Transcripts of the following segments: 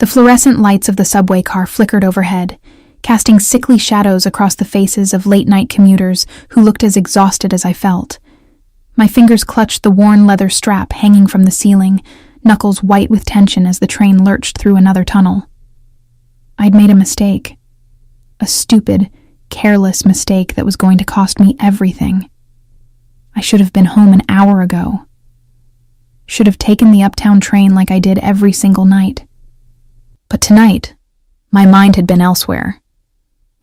The fluorescent lights of the subway car flickered overhead, casting sickly shadows across the faces of late-night commuters who looked as exhausted as I felt. My fingers clutched the worn leather strap hanging from the ceiling, knuckles white with tension as the train lurched through another tunnel. I'd made a mistake. A stupid, careless mistake that was going to cost me everything. I should have been home an hour ago. Should have taken the uptown train like I did every single night. But tonight, my mind had been elsewhere,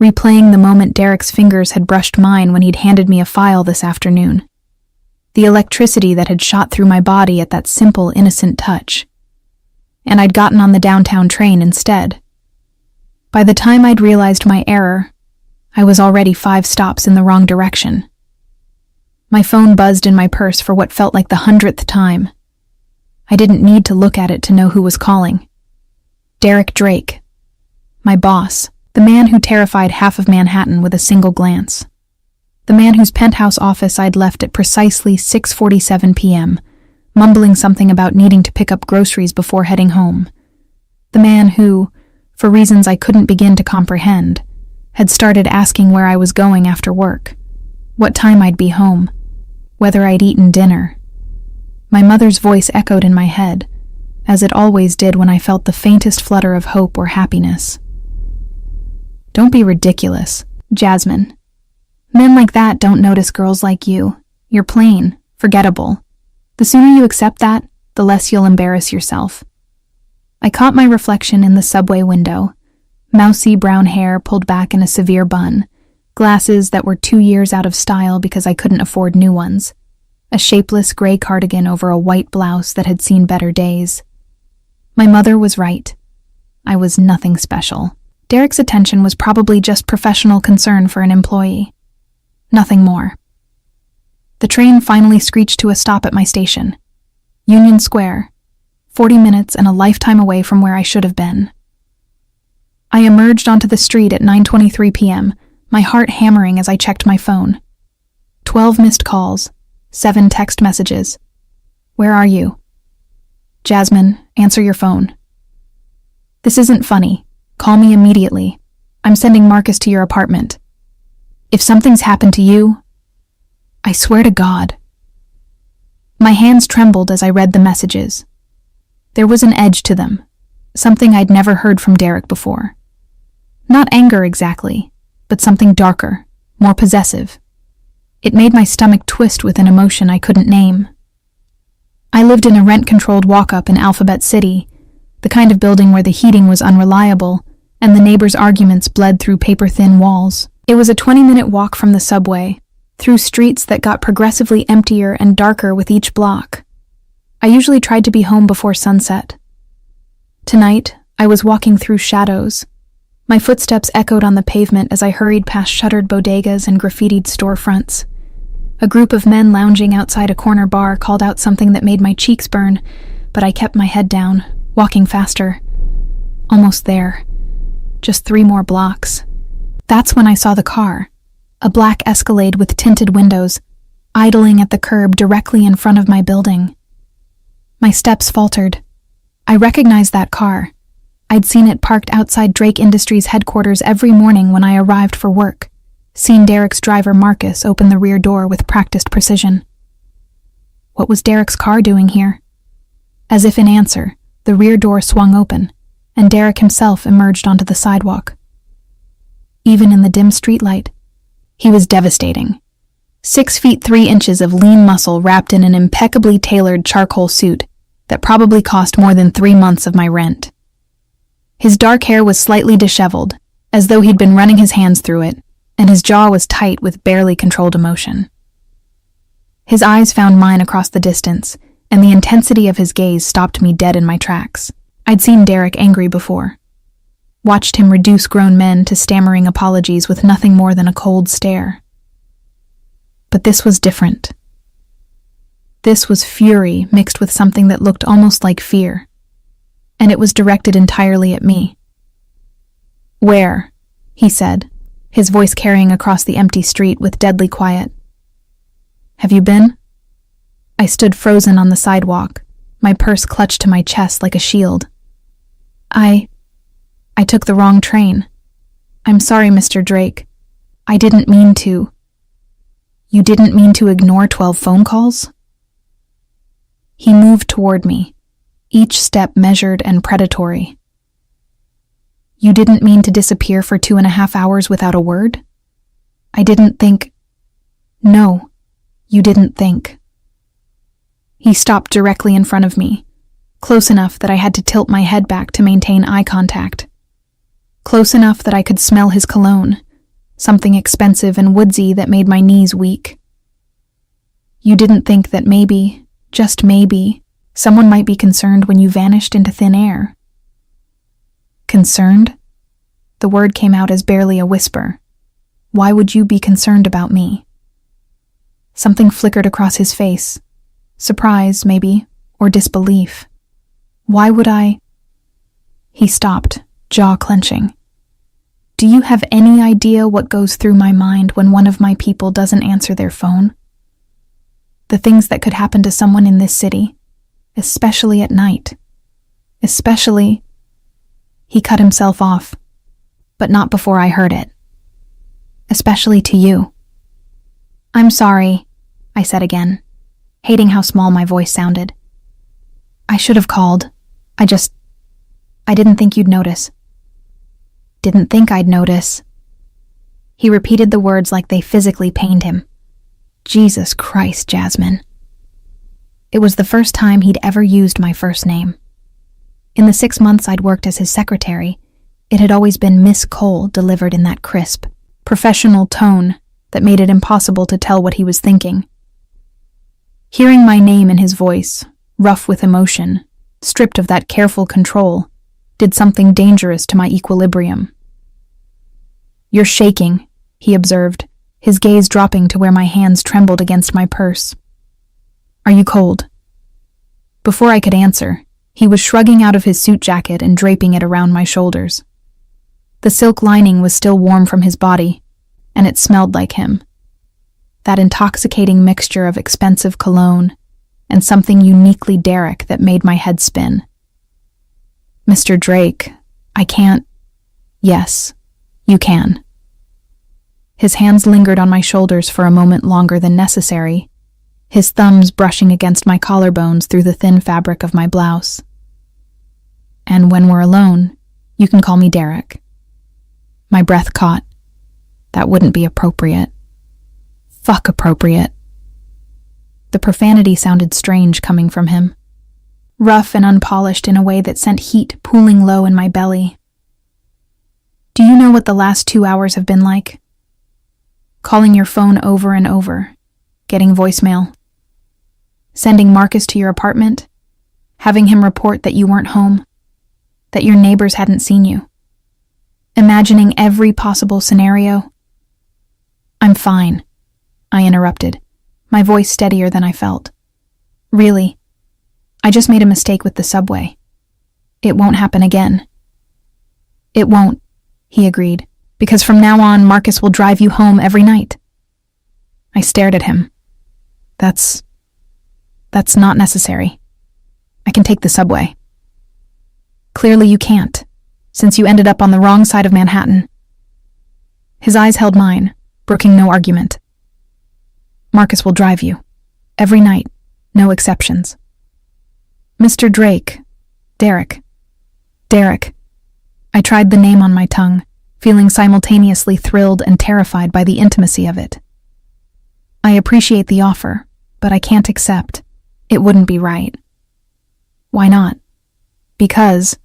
replaying the moment Derek's fingers had brushed mine when he'd handed me a file this afternoon. The electricity that had shot through my body at that simple, innocent touch. And I'd gotten on the downtown train instead. By the time I'd realized my error, I was already 5 stops in the wrong direction. My phone buzzed in my purse for what felt like the 100th time. I didn't need to look at it to know who was calling. Derek Drake. My boss, the man who terrified half of Manhattan with a single glance. The man whose penthouse office I'd left at precisely 6:47 p.m., mumbling something about needing to pick up groceries before heading home. The man who, for reasons I couldn't begin to comprehend, had started asking where I was going after work, what time I'd be home, whether I'd eaten dinner. My mother's voice echoed in my head, as it always did when I felt the faintest flutter of hope or happiness. Don't be ridiculous, Jasmine. Men like that don't notice girls like you. You're plain, forgettable. The sooner you accept that, the less you'll embarrass yourself. I caught my reflection in the subway window, mousy brown hair pulled back in a severe bun, glasses that were 2 years out of style because I couldn't afford new ones, a shapeless gray cardigan over a white blouse that had seen better days. My mother was right. I was nothing special. Derek's attention was probably just professional concern for an employee. Nothing more. The train finally screeched to a stop at my station. Union Square, 40 minutes and a lifetime away from where I should have been. I emerged onto the street at 9:23 p.m., my heart hammering as I checked my phone. 12 missed calls, 7 text messages. Where are you? Jasmine, answer your phone. This isn't funny. Call me immediately. I'm sending Marcus to your apartment. If something's happened to you, I swear to God. My hands trembled as I read the messages. There was an edge to them, something I'd never heard from Derek before. Not anger exactly, but something darker, more possessive. It made my stomach twist with an emotion I couldn't name. I lived in a rent-controlled walk-up in Alphabet City, the kind of building where the heating was unreliable and the neighbors' arguments bled through paper-thin walls. It was a 20-minute walk from the subway, through streets that got progressively emptier and darker with each block. I usually tried to be home before sunset. Tonight, I was walking through shadows. My footsteps echoed on the pavement as I hurried past shuttered bodegas and graffitied storefronts. A group of men lounging outside a corner bar called out something that made my cheeks burn, but I kept my head down, walking faster. Almost there. Just 3 more blocks. That's when I saw the car, a black Escalade with tinted windows, idling at the curb directly in front of my building. My steps faltered. I recognized that car. I'd seen it parked outside Drake Industries headquarters every morning when I arrived for work, seen Derek's driver Marcus open the rear door with practiced precision. What was Derek's car doing here? As if in answer, the rear door swung open, and Derek himself emerged onto the sidewalk. Even in the dim streetlight, he was devastating. 6 feet 3 inches of lean muscle wrapped in an impeccably tailored charcoal suit that probably cost more than 3 months of my rent. His dark hair was slightly disheveled, as though he'd been running his hands through it, and his jaw was tight with barely controlled emotion. His eyes found mine across the distance, and the intensity of his gaze stopped me dead in my tracks. I'd seen Derek angry before. Watched him reduce grown men to stammering apologies with nothing more than a cold stare. But this was different. This was fury mixed with something that looked almost like fear, and it was directed entirely at me. "Where?" he said, his voice carrying across the empty street with deadly quiet. "Have you been?" I stood frozen on the sidewalk, my purse clutched to my chest like a shield. I took the wrong train. I'm sorry, Mr. Drake. I didn't mean to. You didn't mean to ignore 12 phone calls? He moved toward me, each step measured and predatory. You didn't mean to disappear for 2.5 hours without a word? I didn't think. No, you didn't think. He stopped directly in front of me, close enough that I had to tilt my head back to maintain eye contact. Close enough that I could smell his cologne, something expensive and woodsy that made my knees weak. You didn't think that maybe, just maybe, someone might be concerned when you vanished into thin air. Concerned? The word came out as barely a whisper. Why would you be concerned about me? Something flickered across his face. Surprise, maybe, or disbelief. Why would I? He stopped, jaw clenching. Do you have any idea what goes through my mind when one of my people doesn't answer their phone? The things that could happen to someone in this city, especially at night. Especially... He cut himself off, but not before I heard it. Especially to you. I'm sorry, I said again, hating how small my voice sounded. I should have called. I didn't think you'd notice. Didn't think I'd notice. He repeated the words like they physically pained him. Jesus Christ, Jasmine. It was the first time he'd ever used my first name. In the 6 months I'd worked as his secretary, it had always been Miss Cole delivered in that crisp, professional tone that made it impossible to tell what he was thinking. Hearing my name in his voice, rough with emotion, stripped of that careful control, did something dangerous to my equilibrium. You're shaking, he observed, his gaze dropping to where my hands trembled against my purse. Are you cold? Before I could answer, he was shrugging out of his suit jacket and draping it around my shoulders. The silk lining was still warm from his body, and it smelled like him. That intoxicating mixture of expensive cologne and something uniquely Derek that made my head spin. Mr. Drake, I can't... Yes, you can. His hands lingered on my shoulders for a moment longer than necessary, his thumbs brushing against my collarbones through the thin fabric of my blouse. And when we're alone, you can call me Derek. My breath caught. That wouldn't be appropriate. Fuck appropriate. The profanity sounded strange coming from him. Rough and unpolished in a way that sent heat pooling low in my belly. Do you know what the last 2 hours have been like? Calling your phone over and over, getting voicemail, sending Marcus to your apartment, having him report that you weren't home, that your neighbors hadn't seen you, imagining every possible scenario. I'm fine, I interrupted, my voice steadier than I felt. Really, I just made a mistake with the subway. It won't happen again. It won't, he agreed, because from now on Marcus will drive you home every night. I stared at him. That's not necessary. I can take the subway. Clearly you can't, since you ended up on the wrong side of Manhattan. His eyes held mine, brooking no argument. Marcus will drive you. Every night. No exceptions. Mr. Drake. Derek. I tried the name on my tongue, feeling simultaneously thrilled and terrified by the intimacy of it. I appreciate the offer, but I can't accept. It wouldn't be right. Why not? Because...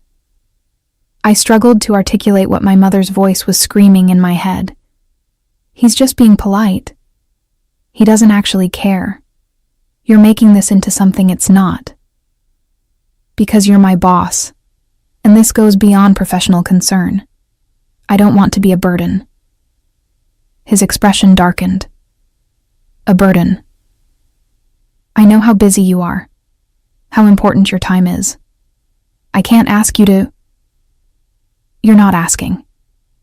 I struggled to articulate what my mother's voice was screaming in my head. He's just being polite. He doesn't actually care. You're making this into something it's not. Because you're my boss, and this goes beyond professional concern. I don't want to be a burden. His expression darkened. A burden. I know how busy you are, how important your time is. I can't ask you to... You're not asking.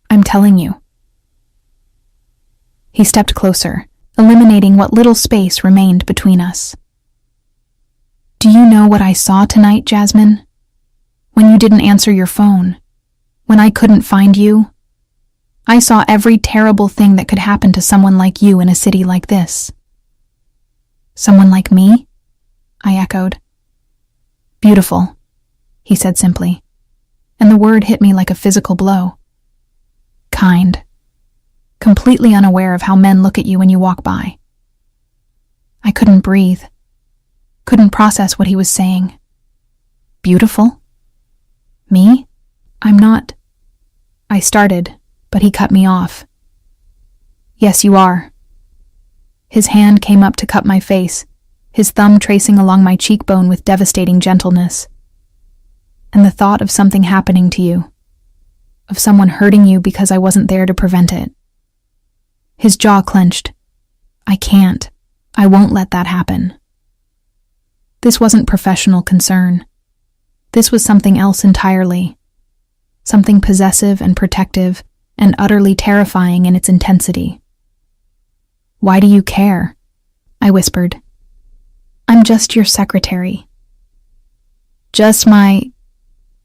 I'm telling you. He stepped closer, eliminating what little space remained between us. Do you know what I saw tonight, Jasmine? When you didn't answer your phone. When I couldn't find you. I saw every terrible thing that could happen to someone like you in a city like this." "Someone like me?" I echoed. "Beautiful," he said simply, and the word hit me like a physical blow. "Kind. Completely unaware of how men look at you when you walk by." I couldn't breathe. Couldn't process what he was saying. "Beautiful? Me? I'm not—" I started, but he cut me off. "Yes, you are." His hand came up to cup my face, his thumb tracing along my cheekbone with devastating gentleness. "And the thought of something happening to you, of someone hurting you because I wasn't there to prevent it." His jaw clenched. "I can't. I won't let that happen." This wasn't professional concern. This was something else entirely. Something possessive and protective and utterly terrifying in its intensity. "Why do you care?" I whispered. "I'm just your secretary." "Just my—"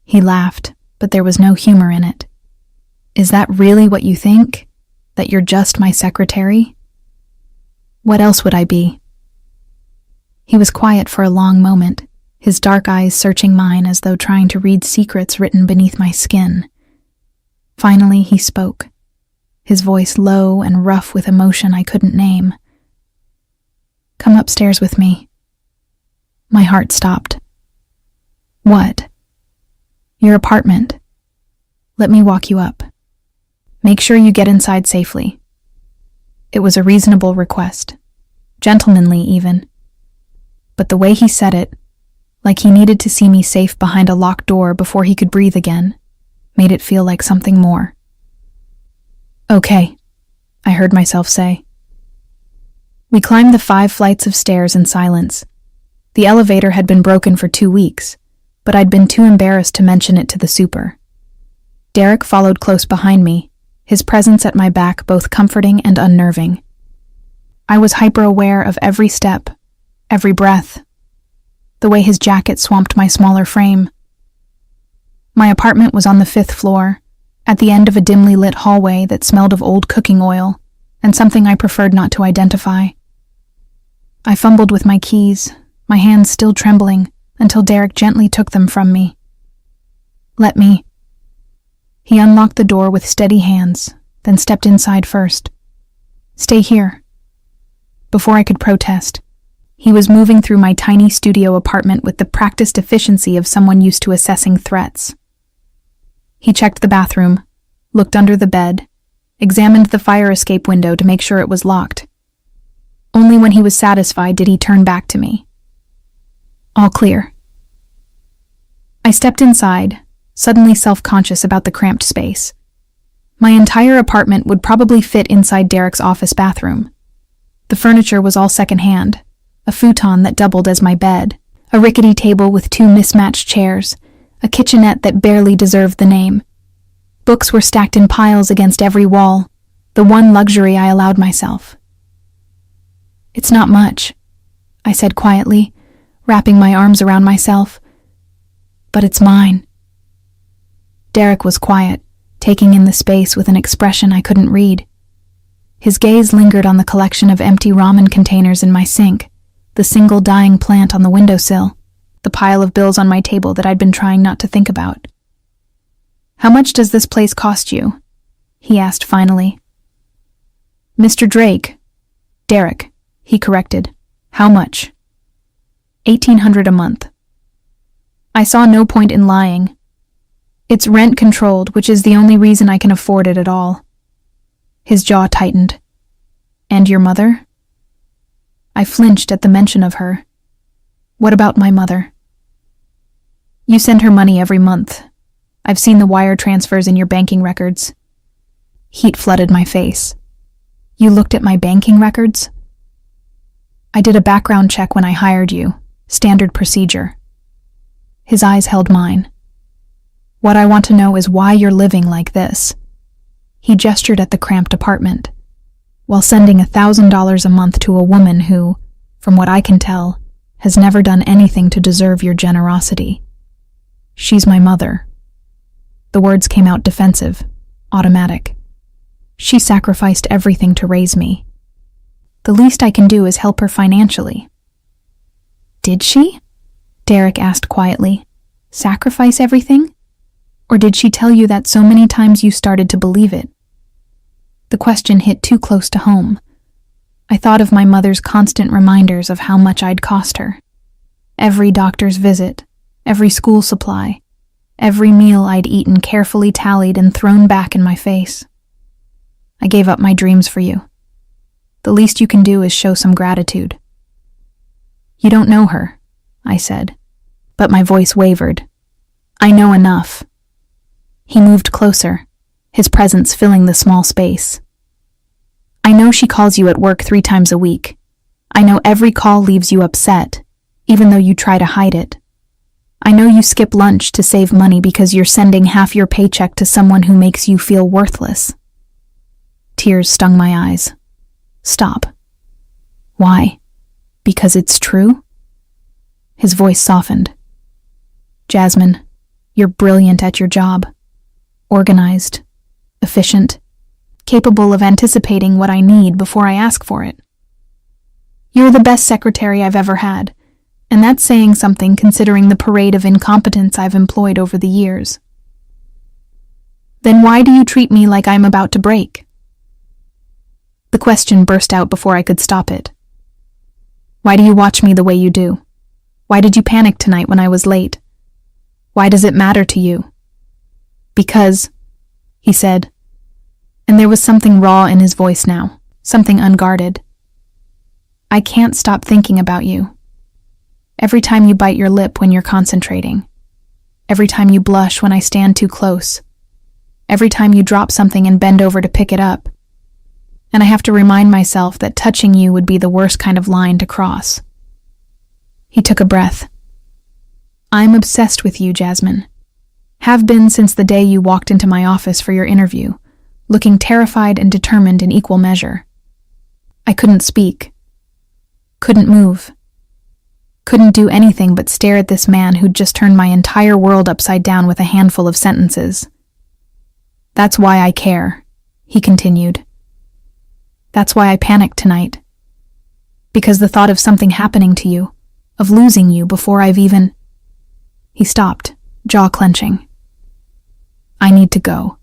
He laughed, but there was no humor in it. "Is that really what you think? That you're just my secretary?" "What else would I be?" He was quiet for a long moment, his dark eyes searching mine as though trying to read secrets written beneath my skin. Finally, he spoke, his voice low and rough with emotion I couldn't name. "Come upstairs with me." My heart stopped. "What?" "Your apartment. Let me walk you up. Make sure you get inside safely." It was a reasonable request, gentlemanly even. But the way he said it, like he needed to see me safe behind a locked door before he could breathe again, made it feel like something more. "Okay," I heard myself say. We climbed the 5 flights of stairs in silence. The elevator had been broken for 2 weeks, but I'd been too embarrassed to mention it to the super. Derek followed close behind me, his presence at my back both comforting and unnerving. I was hyper-aware of every step, every breath, the way his jacket swamped my smaller frame. My apartment was on the 5th floor, at the end of a dimly lit hallway that smelled of old cooking oil, and something I preferred not to identify. I fumbled with my keys, my hands still trembling, until Derek gently took them from me. "Let me." He unlocked the door with steady hands, then stepped inside first. "Stay here." Before I could protest, he was moving through my tiny studio apartment with the practiced efficiency of someone used to assessing threats. He checked the bathroom, looked under the bed, examined the fire escape window to make sure it was locked. Only when he was satisfied did he turn back to me. "All clear." I stepped inside, suddenly self-conscious about the cramped space. My entire apartment would probably fit inside Derek's office bathroom. The furniture was all secondhand, a futon that doubled as my bed, a rickety table with 2 mismatched chairs, a kitchenette that barely deserved the name. Books were stacked in piles against every wall, the one luxury I allowed myself. "It's not much," I said quietly, wrapping my arms around myself. "But it's mine." Derek was quiet, taking in the space with an expression I couldn't read. His gaze lingered on the collection of empty ramen containers in my sink, the single dying plant on the windowsill, the pile of bills on my table that I'd been trying not to think about. "How much does this place cost you?" he asked finally. "Mr. Derek, he corrected. "How much?" $1,800 a month. I saw no point in lying. It's rent-controlled, which is the only reason I can afford it at all. His jaw tightened. "And your mother?" I flinched at the mention of her. "What about my mother?" "You send her money every month. I've seen the wire transfers in your banking records." Heat flooded my face. "You looked at my banking records?" "I did a background check when I hired you. Standard procedure." His eyes held mine. "What I want to know is why you're living like this." He gestured at the cramped apartment, while sending $1,000 a month to a woman who, from what I can tell, has never done anything to deserve your generosity. She's my mother. The words came out defensive, automatic. She sacrificed everything to raise me. The least I can do is help her financially. Did she? Derek asked quietly. Sacrifice everything? Or did she tell you that so many times you started to believe it? The question hit too close to home. I thought of my mother's constant reminders of how much I'd cost her. Every doctor's visit, every school supply, every meal I'd eaten carefully tallied and thrown back in my face. I gave up my dreams for you. The least you can do is show some gratitude. You don't know her, I said, but my voice wavered. I know enough. He moved closer, his presence filling the small space. I know she calls you at work 3 times a week. I know every call leaves you upset, even though you try to hide it. I know you skip lunch to save money because you're sending half your paycheck to someone who makes you feel worthless. Tears stung my eyes. Stop. Why? Because it's true? His voice softened. Jasmine, you're brilliant at your job. Organized, efficient, capable of anticipating what I need before I ask for it. You're the best secretary I've ever had, and that's saying something considering the parade of incompetence I've employed over the years. Then why do you treat me like I'm about to break? The question burst out before I could stop it. Why do you watch me the way you do? Why did you panic tonight when I was late? Why does it matter to you? Because, he said, and there was something raw in his voice now, something unguarded. I can't stop thinking about you. Every time you bite your lip when you're concentrating. Every time you blush when I stand too close. Every time you drop something and bend over to pick it up. And I have to remind myself that touching you would be the worst kind of line to cross. He took a breath. I'm obsessed with you, Jasmine. Have been since the day you walked into my office for your interview, looking terrified and determined in equal measure. I couldn't speak. Couldn't move. Couldn't do anything but stare at this man who'd just turned my entire world upside down with a handful of sentences. That's why I care, he continued. That's why I panicked tonight. Because the thought of something happening to you, of losing you before I've even... He stopped, jaw clenching. I need to go.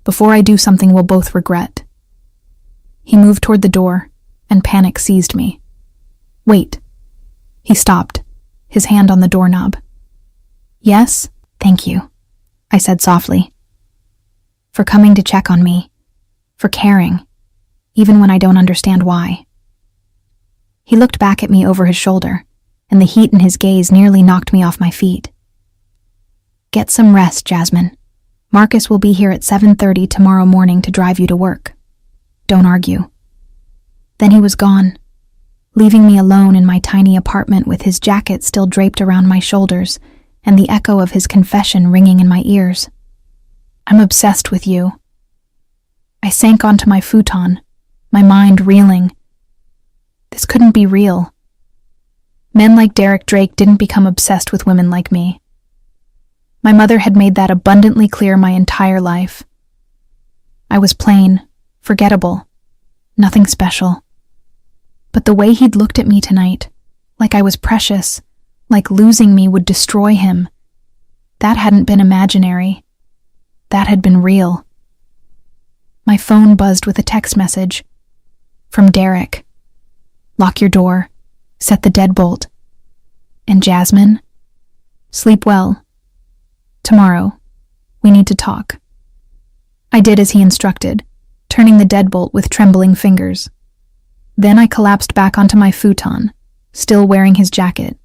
Before I do something we'll both regret. He moved toward the door, and panic seized me. Wait. He stopped, his hand on the doorknob. Yes, thank you, I said softly. For coming to check on me. For caring, even when I don't understand why. He looked back at me over his shoulder, and the heat in his gaze nearly knocked me off my feet. Get some rest, Jasmine. Marcus will be here at 7:30 tomorrow morning to drive you to work. Don't argue. Then he was gone, leaving me alone in my tiny apartment with his jacket still draped around my shoulders and the echo of his confession ringing in my ears. I'm obsessed with you. I sank onto my futon, my mind reeling. This couldn't be real. Men like Derek Drake didn't become obsessed with women like me. My mother had made that abundantly clear my entire life. I was plain, forgettable, nothing special. But the way he'd looked at me tonight, like I was precious, like losing me would destroy him, that hadn't been imaginary. That had been real. My phone buzzed with a text message. From Derek. Lock your door. Set the deadbolt. And Jasmine? Sleep well. Tomorrow, we need to talk. I did as he instructed, turning the deadbolt with trembling fingers. Then I collapsed back onto my futon, still wearing his jacket,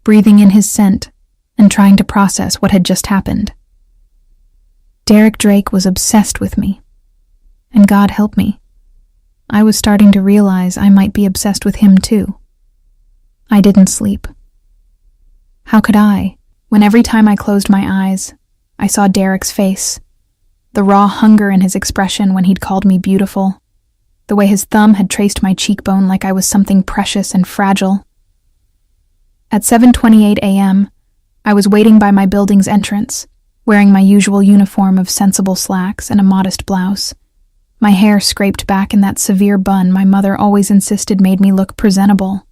breathing in his scent, and trying to process what had just happened. Derek Drake was obsessed with me. And God help me. I was starting to realize I might be obsessed with him too. I didn't sleep. How could I, when every time I closed my eyes, I saw Derek's face, the raw hunger in his expression when he'd called me beautiful, the way his thumb had traced my cheekbone like I was something precious and fragile. At 7:28 a.m., I was waiting by my building's entrance, wearing my usual uniform of sensible slacks and a modest blouse. My hair scraped back in that severe bun my mother always insisted made me look presentable.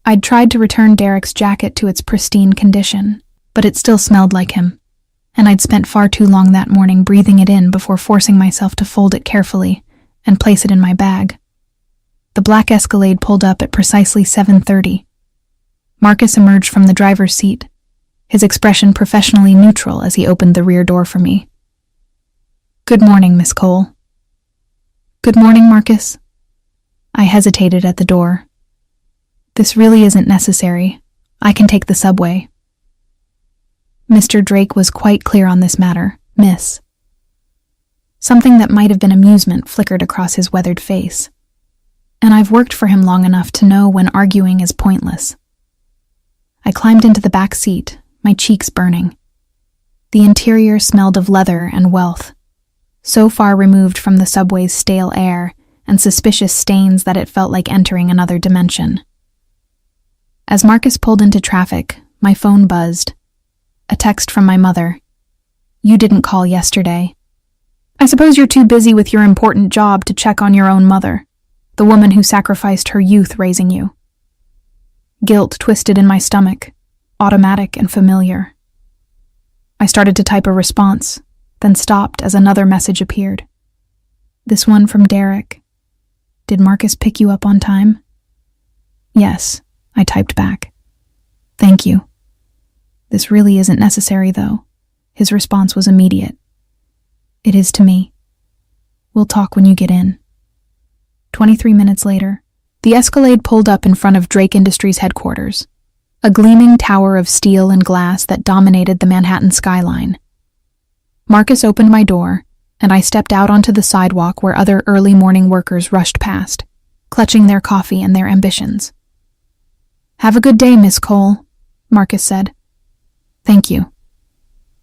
I'd tried to return Derek's jacket to its pristine condition, but it still smelled like him, and I'd spent far too long that morning breathing it in before forcing myself to fold it carefully and place it in my bag. The black Escalade pulled up at precisely 7:30. Marcus emerged from the driver's seat, his expression professionally neutral as he opened the rear door for me. "Good morning, Miss Cole." "Good morning, Marcus." I hesitated at the door. "This really isn't necessary. I can take the subway." Mr. Drake was quite clear on this matter, miss. Something that might have been amusement flickered across his weathered face. And I've worked for him long enough to know when arguing is pointless. I climbed into the back seat, my cheeks burning. The interior smelled of leather and wealth, so far removed from the subway's stale air and suspicious stains that it felt like entering another dimension. As Marcus pulled into traffic, my phone buzzed. A text from my mother. "You didn't call yesterday. I suppose you're too busy with your important job to check on your own mother, the woman who sacrificed her youth raising you." Guilt twisted in my stomach, automatic and familiar. I started to type a response, then stopped as another message appeared. "This one from Derek. Did Marcus pick you up on time?" "Yes," I typed back. "Thank you. This really isn't necessary, though." His response was immediate. "It is to me. We'll talk when you get in." 23 minutes later, the Escalade pulled up in front of Drake Industries headquarters, a gleaming tower of steel and glass that dominated the Manhattan skyline. Marcus opened my door, and I stepped out onto the sidewalk where other early morning workers rushed past, clutching their coffee and their ambitions. "Have a good day, Miss Cole," Marcus said. "Thank you."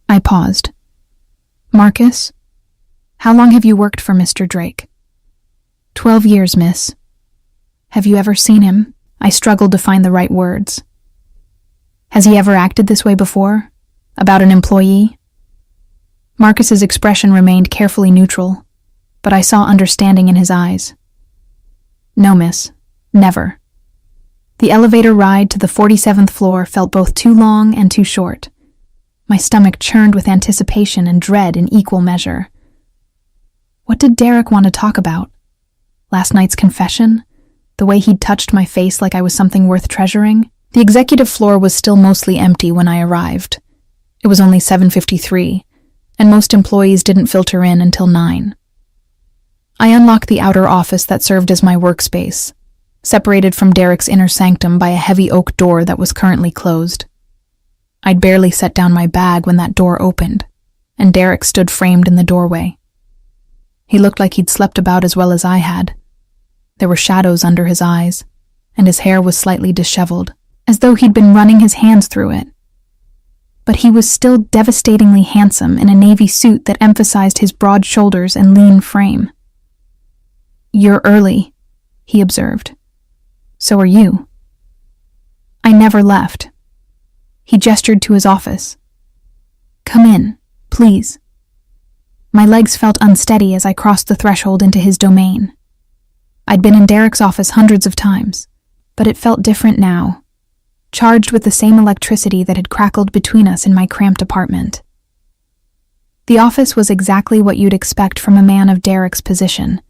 I paused. "Marcus, how long have you worked for Mr. Drake?" 12 years, miss." "Have you ever seen him?" I struggled to find the right words. "Has he ever acted this way before? About an employee?" Marcus's expression remained carefully neutral, but I saw understanding in his eyes. "No, miss. Never." The elevator ride to the 47th floor felt both too long and too short. My stomach churned with anticipation and dread in equal measure. What did Derek want to talk about? Last night's confession? The way he'd touched my face like I was something worth treasuring? The executive floor was still mostly empty when I arrived. It was only 7:53, and most employees didn't filter in until 9. I unlocked the outer office that served as my workspace, separated from Derek's inner sanctum by a heavy oak door that was currently closed. I'd barely set down my bag when that door opened, and Derek stood framed in the doorway. He looked like he'd slept about as well as I had. There were shadows under his eyes, and his hair was slightly disheveled, as though he'd been running his hands through it. But he was still devastatingly handsome in a navy suit that emphasized his broad shoulders and lean frame. "You're early," he observed. "So are you." I never left. He gestured to his office. "Come in, please." My legs felt unsteady as I crossed the threshold into his domain. I'd been in Derek's office hundreds of times, but it felt different now, charged with the same electricity that had crackled between us in my cramped apartment. The office was exactly what you'd expect from a man of Derek's position.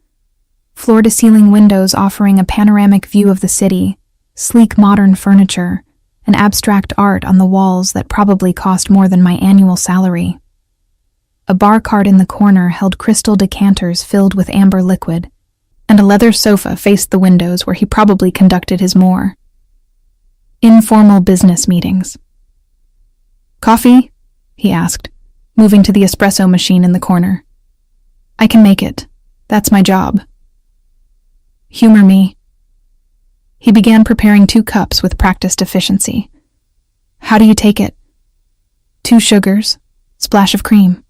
Floor-to-ceiling windows offering a panoramic view of the city, sleek modern furniture, and abstract art on the walls that probably cost more than my annual salary. A bar cart in the corner held crystal decanters filled with amber liquid, and a leather sofa faced the windows where he probably conducted his more informal business meetings. "Coffee?" he asked, moving to the espresso machine in the corner. "I can make it. That's my job." "Humor me." He began preparing 2 cups with practiced efficiency. "How do you take it?" 2 sugars, splash of cream."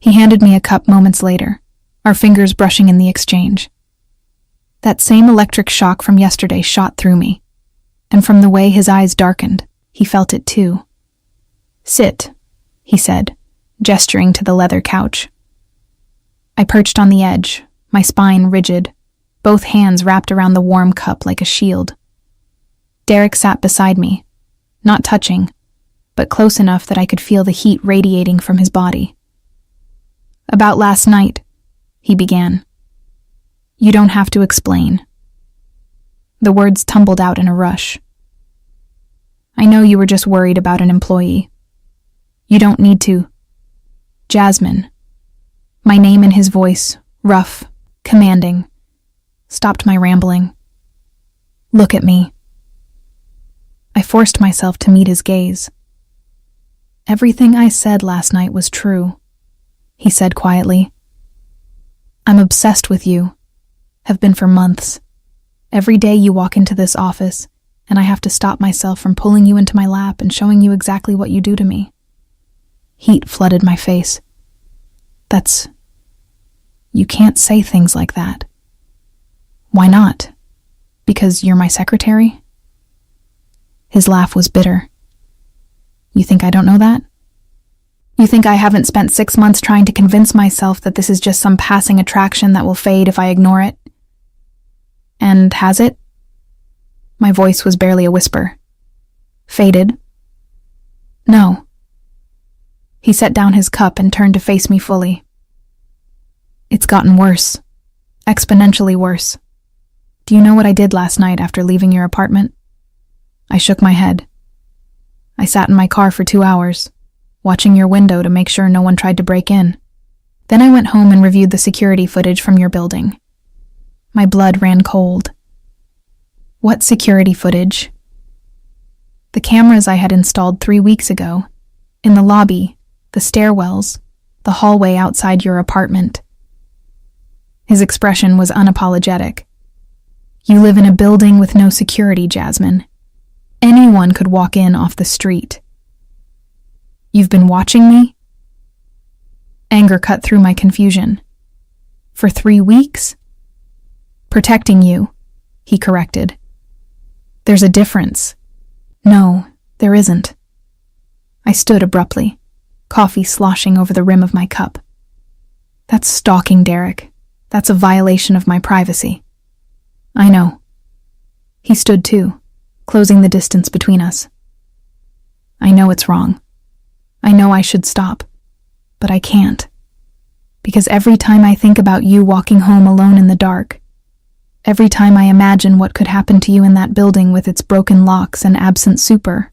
He handed me a cup moments later, our fingers brushing in the exchange. That same electric shock from yesterday shot through me, and from the way his eyes darkened, He felt it too. "Sit," he said, gesturing to the leather couch. I perched on the edge, my spine rigid, both hands wrapped around the warm cup like a shield. Derek sat beside me, not touching, but close enough that I could feel the heat radiating from his body. "About last night," he began. "You don't have to explain." The words tumbled out in a rush. "I know you were just worried about an employee. You don't need to." "Jasmine." My name in his voice, rough, commanding, stopped my rambling. "Look at me." I forced myself to meet his gaze. "Everything I said last night was true," he said quietly. "I'm obsessed with you, have been for months. Every day you walk into this office, and I have to stop myself from pulling you into my lap and showing you exactly what you do to me." Heat flooded my face. You can't say things like that." "Why not? Because you're my secretary?" His laugh was bitter. "You think I don't know that? You think I haven't spent 6 months trying to convince myself that this is just some passing attraction that will fade if I ignore it? And has it?" My voice was barely a whisper. "Faded?" "No." He set down his cup and turned to face me fully. "It's gotten worse. Exponentially worse. Do you know what I did last night after leaving your apartment?" I shook my head. "I sat in my car for 2 hours, watching your window to make sure no one tried to break in. Then I went home and reviewed the security footage from your building." My blood ran cold. "What security footage?" "The cameras I had installed 3 weeks ago. In the lobby, the stairwells, the hallway outside your apartment." His expression was unapologetic. "You live in a building with no security, Jasmine. Anyone could walk in off the street." "You've been watching me?" Anger cut through my confusion. "For 3 weeks?" "Protecting you," he corrected. "There's a difference." "No, there isn't." I stood abruptly, coffee sloshing over the rim of my cup. "That's stalking, Derek. That's a violation of my privacy." "I know." He stood too, closing the distance between us. "I know it's wrong. I know I should stop, but I can't. Because every time I think about you walking home alone in the dark, every time I imagine what could happen to you in that building with its broken locks and absent super,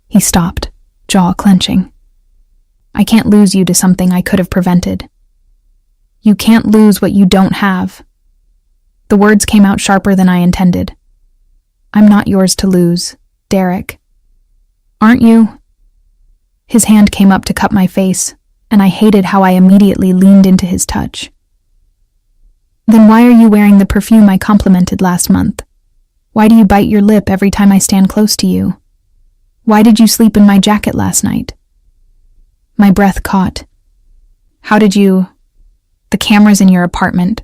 He stopped, jaw clenching. "I can't lose you to something I could have prevented. You can't lose what you don't have." The words came out sharper than I intended. "I'm not yours to lose, Derek." "Aren't you?" His hand came up to cup my face, and I hated how I immediately leaned into his touch. "Then why are you wearing the perfume I complimented last month? Why do you bite your lip every time I stand close to you? Why did you sleep in my jacket last night?" My breath caught. "How did you—" "The cameras in your apartment.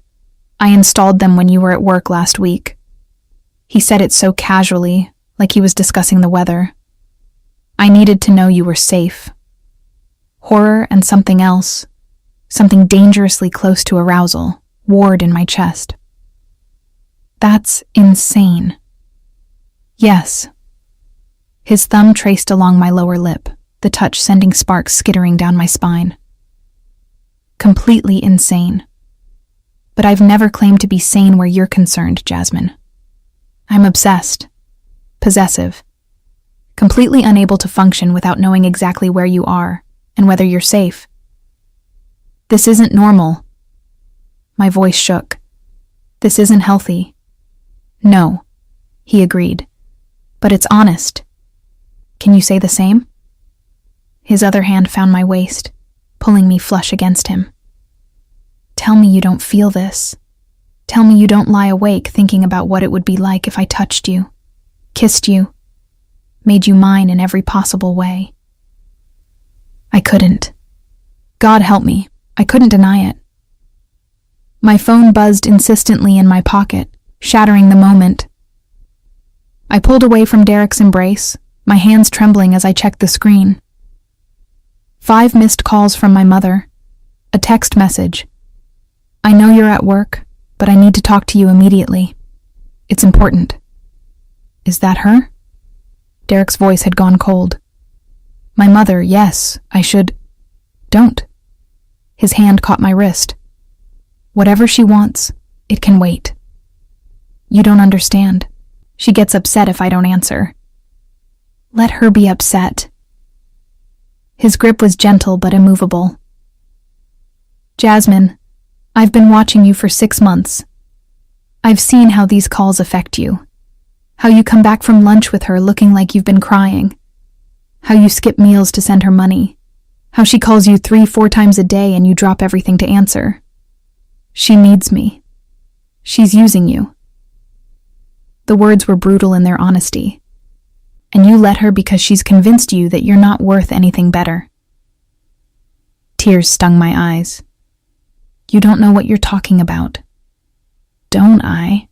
I installed them when you were at work last week." He said it so casually, like he was discussing the weather. "I needed to know you were safe." Horror and something else, something dangerously close to arousal, warred in my chest. "That's insane." "Yes." His thumb traced along my lower lip, the touch sending sparks skittering down my spine. "Completely insane. But I've never claimed to be sane where you're concerned, Jasmine. I'm obsessed, possessive, completely unable to function without knowing exactly where you are and whether you're safe. This isn't normal." My voice shook. "This isn't healthy." "No," he agreed, "but it's honest. Can you say the same?" His other hand found my waist, pulling me flush against him. "Tell me you don't feel this. Tell me you don't lie awake thinking about what it would be like if I touched you, kissed you, made you mine in every possible way." I couldn't. God help me, I couldn't deny it. My phone buzzed insistently in my pocket, shattering the moment. I pulled away from Derek's embrace, my hands trembling as I checked the screen. 5 missed calls from my mother. A text message. I know you're at work, but I need to talk to you immediately. It's important. Is that her? Derek's voice had gone cold. My mother, yes, I should. Don't. His hand caught my wrist. Whatever she wants, it can wait. You don't understand. She gets upset if I don't answer. Let her be upset. His grip was gentle but immovable. Jasmine, I've been watching you for 6 months. I've seen how these calls affect you. How you come back from lunch with her looking like you've been crying. How you skip meals to send her money. How she calls you 3-4 times a day and you drop everything to answer. She needs me. She's using you. The words were brutal in their honesty. And you let her because she's convinced you that you're not worth anything better. Tears stung my eyes. You don't know what you're talking about. Don't I?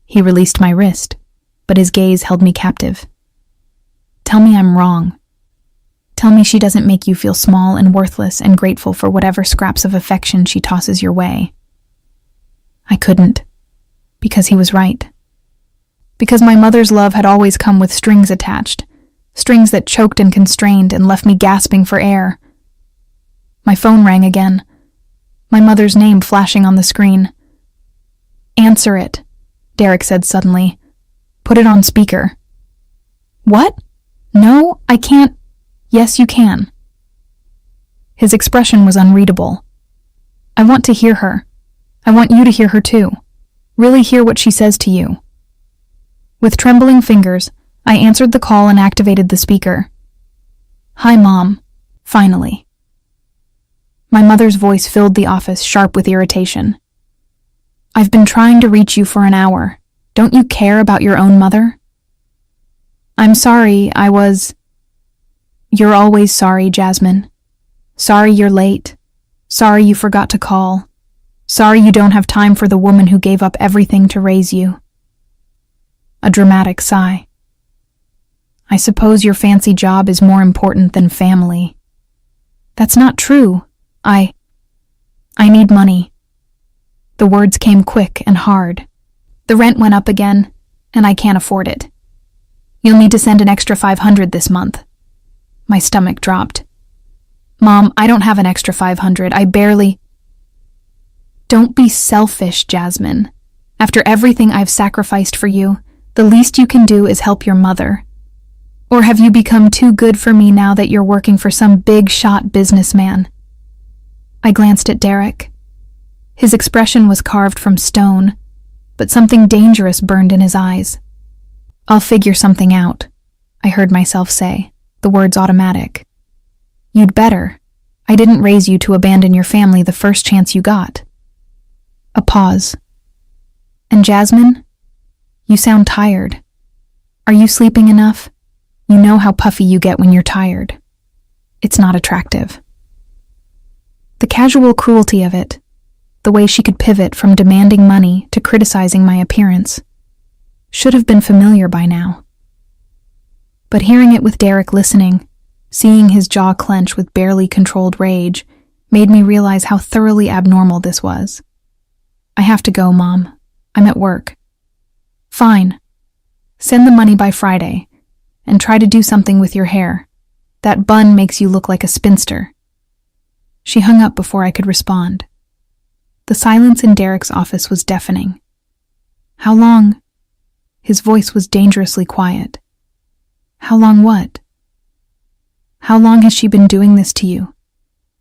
He released my wrist, but his gaze held me captive. Tell me I'm wrong. Tell me she doesn't make you feel small and worthless and grateful for whatever scraps of affection she tosses your way. I couldn't, because he was right. Because my mother's love had always come with strings attached, strings that choked and constrained and left me gasping for air. My phone rang again, my mother's name flashing on the screen. Answer it, Derek said suddenly. Put it on speaker. What? No, I can't. Yes, you can. His expression was unreadable. I want to hear her. I want you to hear her too. Really hear what she says to you. With trembling fingers, I answered the call and activated the speaker. Hi, Mom. Finally. My mother's voice filled the office, sharp with irritation. I've been trying to reach you for an hour. Don't you care about your own mother? I'm sorry, You're always sorry, Jasmine. Sorry you're late. Sorry you forgot to call. Sorry you don't have time for the woman who gave up everything to raise you. A dramatic sigh. I suppose your fancy job is more important than family. That's not true. I need money. The words came quick and hard. The rent went up again, and I can't afford it. You'll need to send an extra $500 this month. My stomach dropped. Mom, I don't have an extra $500. I barely... Don't be selfish, Jasmine. After everything I've sacrificed for you, the least you can do is help your mother. Or have you become too good for me now that you're working for some big-shot businessman? I glanced at Derek. His expression was carved from stone, but something dangerous burned in his eyes. I'll figure something out, I heard myself say, the words automatic. You'd better. I didn't raise you to abandon your family the first chance you got. A pause. And Jasmine? You sound tired. Are you sleeping enough? You know how puffy you get when you're tired. It's not attractive. The casual cruelty of it, the way she could pivot from demanding money to criticizing my appearance, should have been familiar by now. But hearing it with Derek listening, seeing his jaw clench with barely controlled rage, made me realize how thoroughly abnormal this was. I have to go, Mom. I'm at work. Fine. Send the money by Friday, and try to do something with your hair. That bun makes you look like a spinster. She hung up before I could respond. The silence in Derek's office was deafening. How long? His voice was dangerously quiet. How long what? How long has she been doing this to you?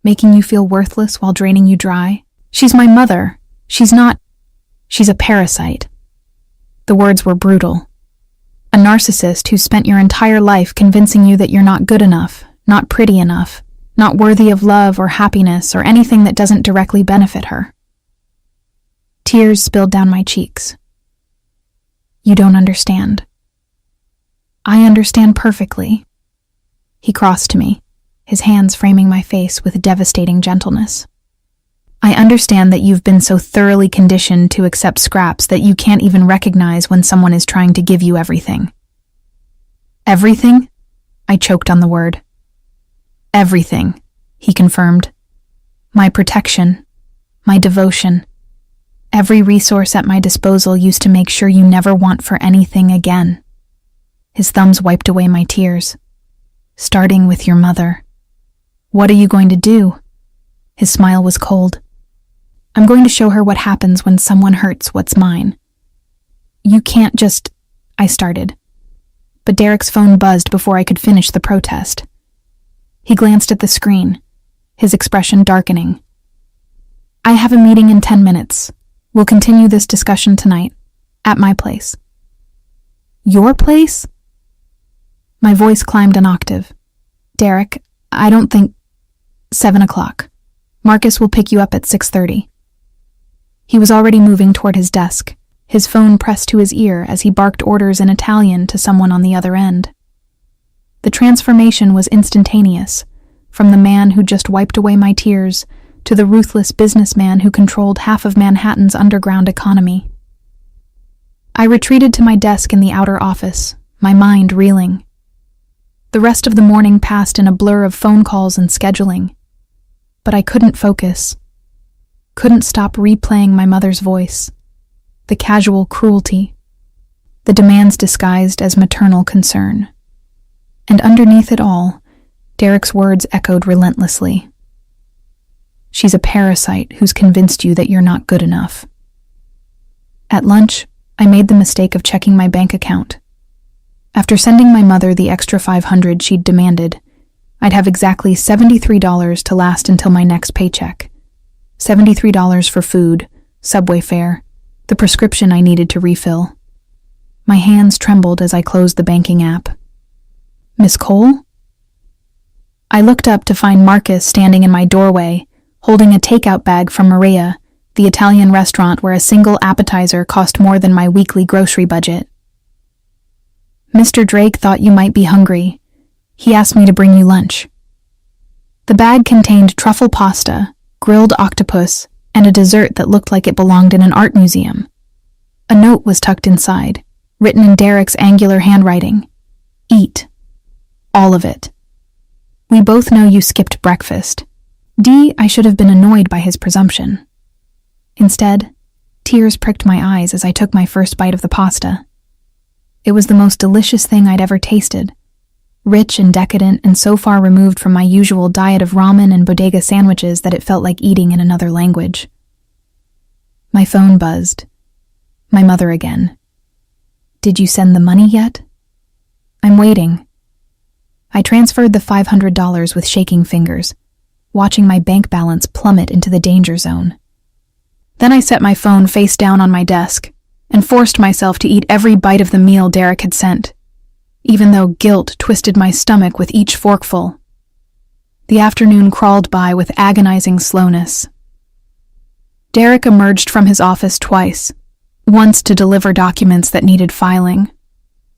Making you feel worthless while draining you dry? She's my mother. She's a parasite. The words were brutal. A narcissist who spent your entire life convincing you that you're not good enough, not pretty enough, not worthy of love or happiness or anything that doesn't directly benefit her. Tears spilled down my cheeks. You don't understand. I understand perfectly. He crossed to me, his hands framing my face with devastating gentleness. I understand that you've been so thoroughly conditioned to accept scraps that you can't even recognize when someone is trying to give you everything. Everything? I choked on the word. Everything, he confirmed. My protection, my devotion. Every resource at my disposal used to make sure you never want for anything again. His thumbs wiped away my tears. Starting with your mother. What are you going to do? His smile was cold. I'm going to show her what happens when someone hurts what's mine. You can't just... I started. But Derek's phone buzzed before I could finish the protest. He glanced at the screen, his expression darkening. I have a meeting in 10 minutes. We'll continue this discussion tonight, at my place. Your place? My voice climbed an octave. Derek, I don't think... 7 o'clock. Marcus will pick you up at 6:30. He was already moving toward his desk, his phone pressed to his ear as he barked orders in Italian to someone on the other end. The transformation was instantaneous, from the man who just wiped away my tears to the ruthless businessman who controlled half of Manhattan's underground economy. I retreated to my desk in the outer office, my mind reeling. The rest of the morning passed in a blur of phone calls and scheduling, but I couldn't focus. Couldn't stop replaying my mother's voice, the casual cruelty, the demands disguised as maternal concern. And underneath it all, Derek's words echoed relentlessly. She's a parasite who's convinced you that you're not good enough. At lunch, I made the mistake of checking my bank account. After sending my mother the extra $500 she'd demanded, I'd have exactly $73 to last until my next paycheck. $73 for food, subway fare, the prescription I needed to refill. My hands trembled as I closed the banking app. Miss Cole? I looked up to find Marcus standing in my doorway, holding a takeout bag from Maria, the Italian restaurant where a single appetizer cost more than my weekly grocery budget. Mr. Drake thought you might be hungry. He asked me to bring you lunch. The bag contained truffle pasta, grilled octopus, and a dessert that looked like it belonged in an art museum. A note was tucked inside, written in Derek's angular handwriting. Eat. All of it. We both know you skipped breakfast. I should have been annoyed by his presumption. Instead, tears pricked my eyes as I took my first bite of the pasta. It was the most delicious thing I'd ever tasted. Rich and decadent and so far removed from my usual diet of ramen and bodega sandwiches that it felt like eating in another language. My phone buzzed. My mother again. Did you send the money yet? I'm waiting. I transferred the $500 with shaking fingers, watching my bank balance plummet into the danger zone. Then I set my phone face down on my desk and forced myself to eat every bite of the meal Derek had sent, even though guilt twisted my stomach with each forkful. The afternoon crawled by with agonizing slowness. Derek emerged from his office twice, once to deliver documents that needed filing,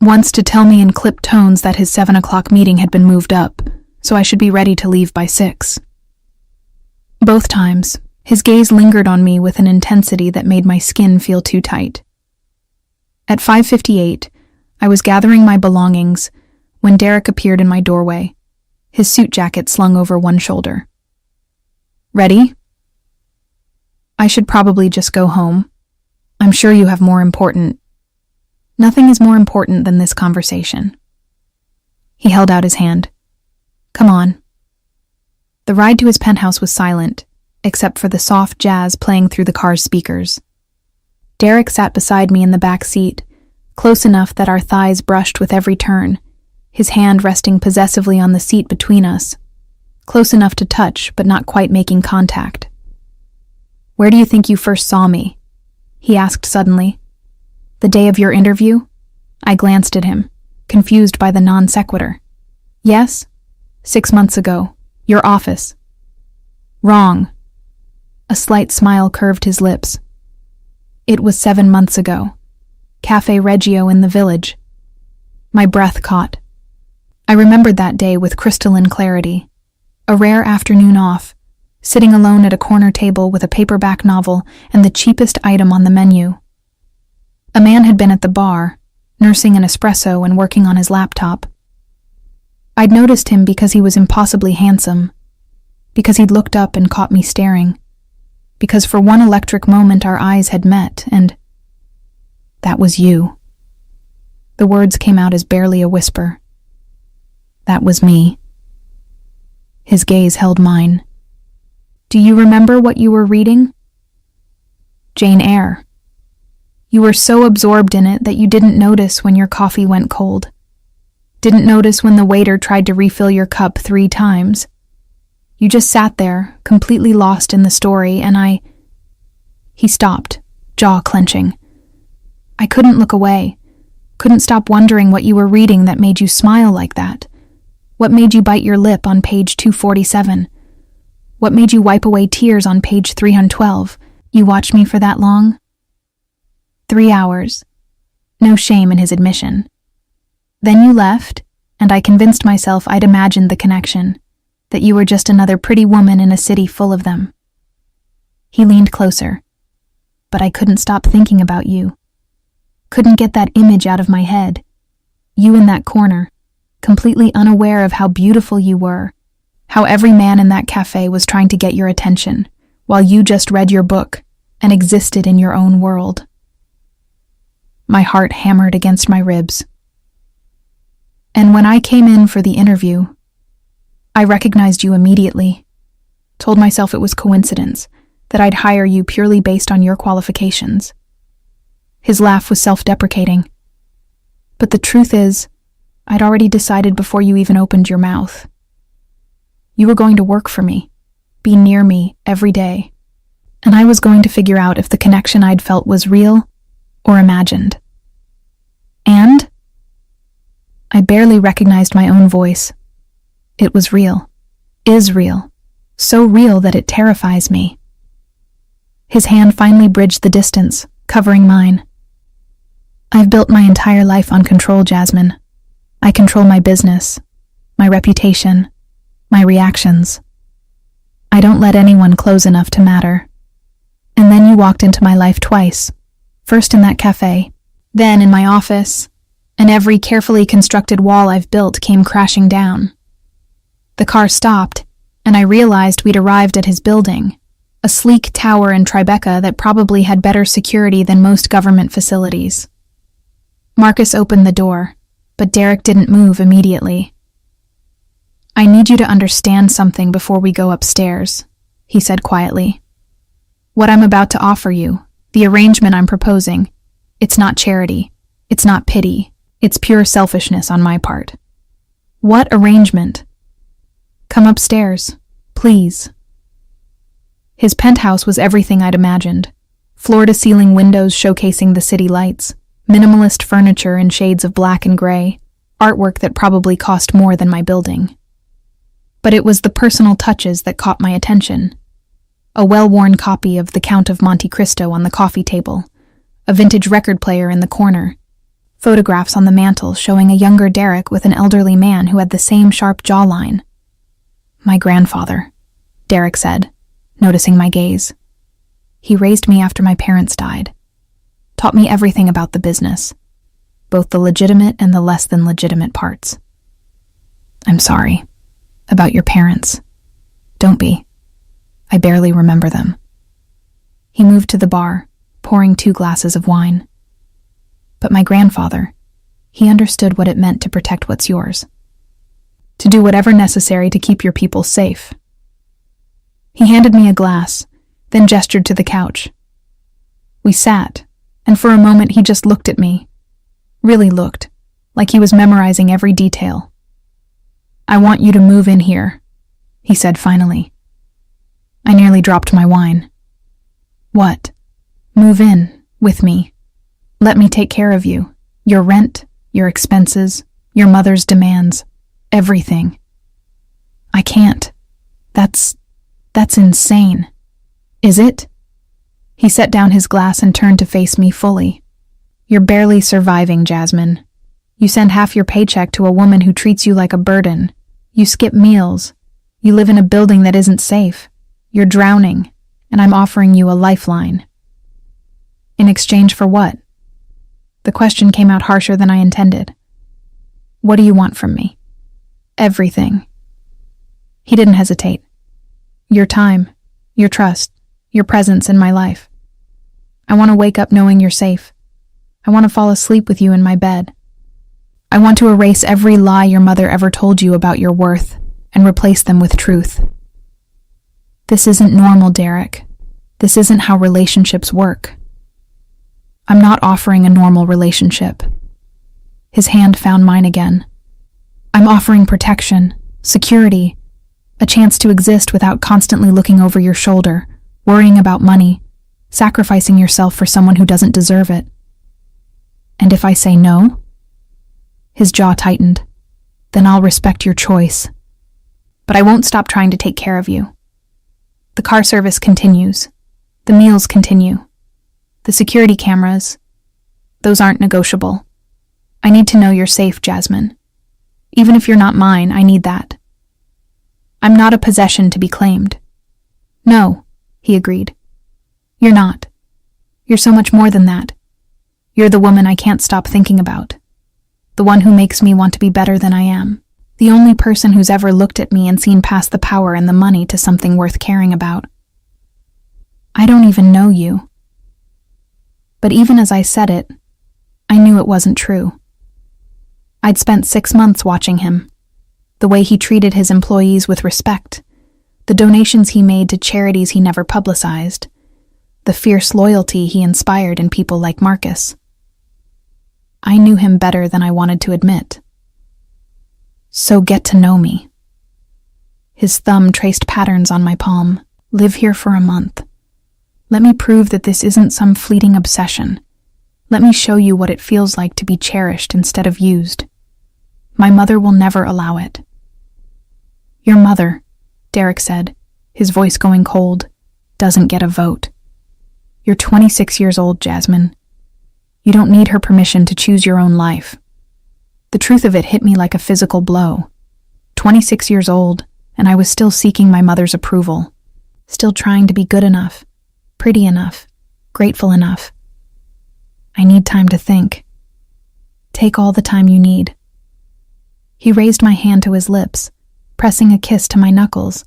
once to tell me in clipped tones that his 7 o'clock meeting had been moved up, so I should be ready to leave by 6. Both times, his gaze lingered on me with an intensity that made my skin feel too tight. At 5:58, I was gathering my belongings when Derek appeared in my doorway, his suit jacket slung over one shoulder. Ready? I should probably just go home. I'm sure you have more important... Nothing is more important than this conversation. He held out his hand. Come on. The ride to his penthouse was silent, except for the soft jazz playing through the car's speakers. Derek sat beside me in the back seat, close enough that our thighs brushed with every turn, his hand resting possessively on the seat between us, close enough to touch but not quite making contact. Where do you think you first saw me? He asked suddenly. The day of your interview? I glanced at him, confused by the non sequitur. Yes? 6 months ago. Your office. Wrong. A slight smile curved his lips. It was 7 months ago. Cafe Reggio in the village. My breath caught. I remembered that day with crystalline clarity. A rare afternoon off, sitting alone at a corner table with a paperback novel and the cheapest item on the menu. A man had been at the bar, nursing an espresso and working on his laptop. I'd noticed him because he was impossibly handsome, because he'd looked up and caught me staring, because for one electric moment our eyes had met, and that was you. The words came out as barely a whisper. That was me. His gaze held mine. Do you remember what you were reading? Jane Eyre. You were so absorbed in it that you didn't notice when your coffee went cold. Didn't notice when the waiter tried to refill your cup 3 times. You just sat there, completely lost in the story, and He stopped, jaw clenching. I couldn't look away, couldn't stop wondering what you were reading that made you smile like that. What made you bite your lip on page 247? What made you wipe away tears on page 312? You watched me for that long? 3 hours. No shame in his admission. Then you left, and I convinced myself I'd imagined the connection, that you were just another pretty woman in a city full of them. He leaned closer, but I couldn't stop thinking about you. Couldn't get that image out of my head. You in that corner, completely unaware of how beautiful you were, how every man in that cafe was trying to get your attention, while you just read your book and existed in your own world. My heart hammered against my ribs. And when I came in for the interview, I recognized you immediately, told myself it was coincidence, that I'd hire you purely based on your qualifications. His laugh was self-deprecating. But the truth is, I'd already decided before you even opened your mouth. You were going to work for me, be near me every day, and I was going to figure out if the connection I'd felt was real or imagined. And I barely recognized my own voice. It was real, is real, so real that it terrifies me. His hand finally bridged the distance, covering mine. I've built my entire life on control, Jasmine. I control my business, my reputation, my reactions. I don't let anyone close enough to matter. And then you walked into my life twice, first in that cafe, then in my office, and every carefully constructed wall I've built came crashing down. The car stopped, and I realized we'd arrived at his building, a sleek tower in Tribeca that probably had better security than most government facilities. Marcus opened the door, but Derek didn't move immediately. I need you to understand something before we go upstairs, he said quietly. What I'm about to offer you, the arrangement I'm proposing, it's not charity, it's not pity, it's pure selfishness on my part. What arrangement? Come upstairs, please. His penthouse was everything I'd imagined. Floor-to-ceiling windows showcasing the city lights, minimalist furniture in shades of black and gray, artwork that probably cost more than my building. But it was the personal touches that caught my attention. A well-worn copy of The Count of Monte Cristo on the coffee table, a vintage record player in the corner, photographs on the mantel showing a younger Derek with an elderly man who had the same sharp jawline. My grandfather, Derek said, noticing my gaze. He raised me after my parents died, taught me everything about the business, both the legitimate and the less than legitimate parts. I'm sorry. About your parents. Don't be. I barely remember them. He moved to the bar, pouring 2 glasses of wine. But my grandfather, he understood what it meant to protect what's yours. To do whatever necessary to keep your people safe. He handed me a glass, then gestured to the couch. We sat, and for a moment he just looked at me. Really looked, like he was memorizing every detail. I want you to move in here, he said finally. I nearly dropped my wine. What? Move in, with me. Let me take care of you. Your rent, your expenses, your mother's demands, everything. I can't. That's insane. Is it? He set down his glass and turned to face me fully. You're barely surviving, Jasmine. You send half your paycheck to a woman who treats you like a burden. You skip meals. You live in a building that isn't safe. You're drowning, and I'm offering you a lifeline." "In exchange for what?" The question came out harsher than I intended. "What do you want from me?" "Everything." He didn't hesitate. "Your time, your trust, your presence in my life. I want to wake up knowing you're safe. I want to fall asleep with you in my bed. I want to erase every lie your mother ever told you about your worth and replace them with truth." "This isn't normal, Derek. This isn't how relationships work." "I'm not offering a normal relationship." His hand found mine again. "I'm offering protection, security, a chance to exist without constantly looking over your shoulder, worrying about money, sacrificing yourself for someone who doesn't deserve it." "And if I say no?" His jaw tightened. "Then I'll respect your choice. But I won't stop trying to take care of you. The car service continues. The meals continue. The security cameras, those aren't negotiable. I need to know you're safe, Jasmine. Even if you're not mine, I need that. I'm not a possession to be claimed." "No," he agreed. "You're not. You're so much more than that. You're the woman I can't stop thinking about. The one who makes me want to be better than I am. The only person who's ever looked at me and seen past the power and the money to something worth caring about. I don't even know you." But even as I said it, I knew it wasn't true. I'd spent 6 months watching him. The way he treated his employees with respect, the donations he made to charities he never publicized, the fierce loyalty he inspired in people like Marcus. I knew him better than I wanted to admit. "So get to know me." His thumb traced patterns on my palm. "Live here for a month. Let me prove that this isn't some fleeting obsession. Let me show you what it feels like to be cherished instead of used. My mother will never allow it." "Your mother," Derek said, his voice going cold, "doesn't get a vote. You're 26 years old, Jasmine. You don't need her permission to choose your own life." The truth of it hit me like a physical blow. 26 years old, and I was still seeking my mother's approval, still trying to be good enough, pretty enough, grateful enough. "I need time to think." "Take all the time you need." He raised my hand to his lips, pressing a kiss to my knuckles.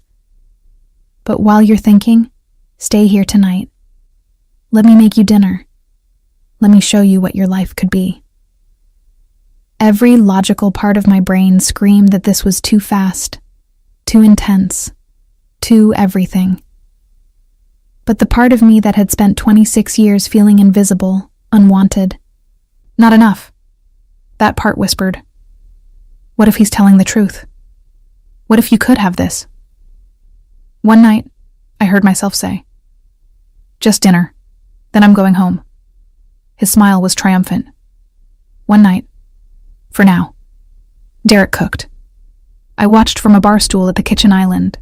"But while you're thinking, stay here tonight. Let me make you dinner. Let me show you what your life could be." Every logical part of my brain screamed that this was too fast, too intense, too everything. But the part of me that had spent 26 years feeling invisible, unwanted, "Not enough," that part whispered. "What if he's telling the truth? What if you could have this?" One night, I heard myself say, "Just dinner, then I'm going home." His smile was triumphant. "One night. For now." Derek cooked. I watched from a bar stool at the kitchen island,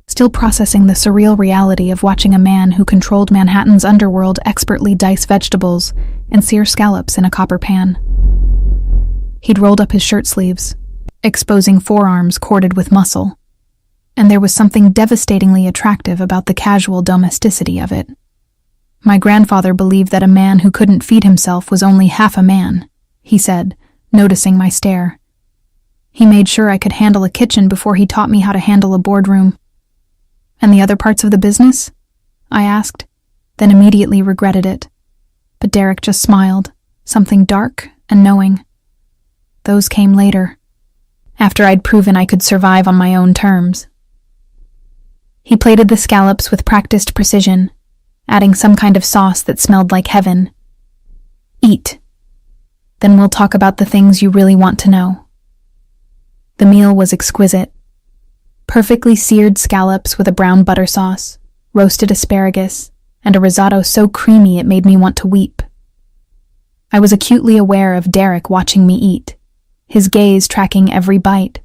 still processing the surreal reality of watching a man who controlled Manhattan's underworld expertly dice vegetables and sear scallops in a copper pan. He'd rolled up his shirt sleeves, exposing forearms corded with muscle, and there was something devastatingly attractive about the casual domesticity of it. My grandfather believed that a man who couldn't feed himself was only half a man, he said, noticing my stare. He made sure I could handle a kitchen before he taught me how to handle a boardroom. "And the other parts of the business?" I asked, then immediately regretted it. But Derek just smiled, something dark and knowing. "Those came later, after I'd proven I could survive on my own terms." He plated the scallops with practiced precision, adding some kind of sauce that smelled like heaven. "Eat. Then we'll talk about the things you really want to know." The meal was exquisite. Perfectly seared scallops with a brown butter sauce, roasted asparagus, and a risotto so creamy it made me want to weep. I was acutely aware of Derek watching me eat, his gaze tracking every bite,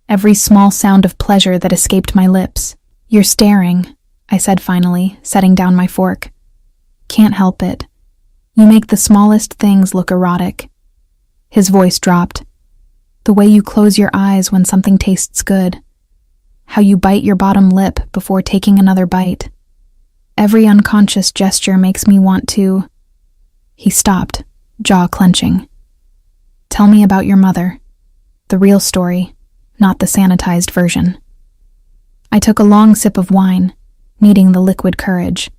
every small sound of pleasure that escaped my lips. "You're staring," I said finally, setting down my fork. "Can't help it. You make the smallest things look erotic." His voice dropped. "The way you close your eyes when something tastes good. how you bite your bottom lip before taking another bite. Every unconscious gesture makes me want to—" He stopped, jaw clenching. "Tell me about your mother. The real story, not the sanitized version." I took a long sip of wine, needing the liquid courage.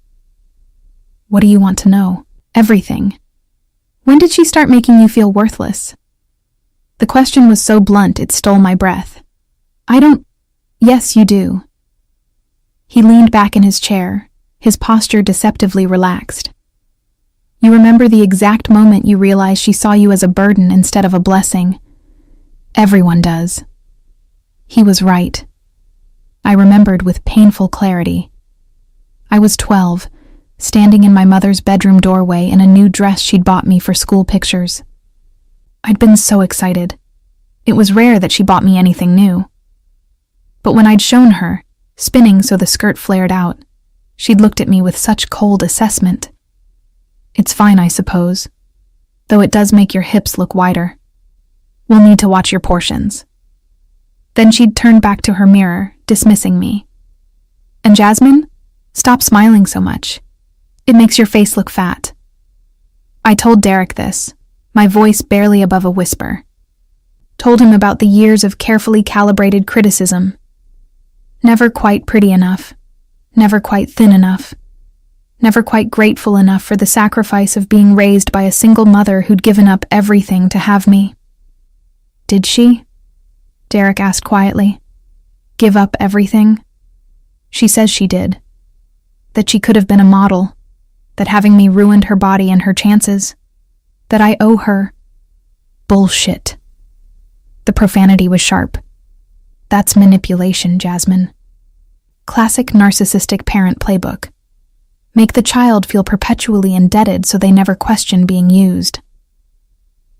"What do you want to know?" "Everything. When did she start making you feel worthless?" The question was so blunt it stole my breath. "I don't—" "Yes, you do." He leaned back in his chair, his posture deceptively relaxed. "You remember the exact moment you realized she saw you as a burden instead of a blessing. Everyone does." He was right. I remembered with painful clarity. I was 12, standing in my mother's bedroom doorway in a new dress she'd bought me for school pictures. I'd been so excited. It was rare that she bought me anything new. But when I'd shown her, spinning so the skirt flared out, she'd looked at me with such cold assessment. "It's fine, I suppose, though it does make your hips look wider. We'll need to watch your portions." Then she'd turn back to her mirror, dismissing me. "And Jasmine, stop smiling so much. It makes your face look fat." I told Derek this, my voice barely above a whisper. Told him about the years of carefully calibrated criticism. Never quite pretty enough, never quite thin enough, never quite grateful enough for the sacrifice of being raised by a single mother who'd given up everything to have me. "Did she?" Derek asked quietly. "Give up everything?" "She says she did. That she could have been a model. That having me ruined her body and her chances. That I owe her—" "Bullshit." The profanity was sharp. "That's manipulation, Jasmine. Classic narcissistic parent playbook. Make the child feel perpetually indebted so they never question being used.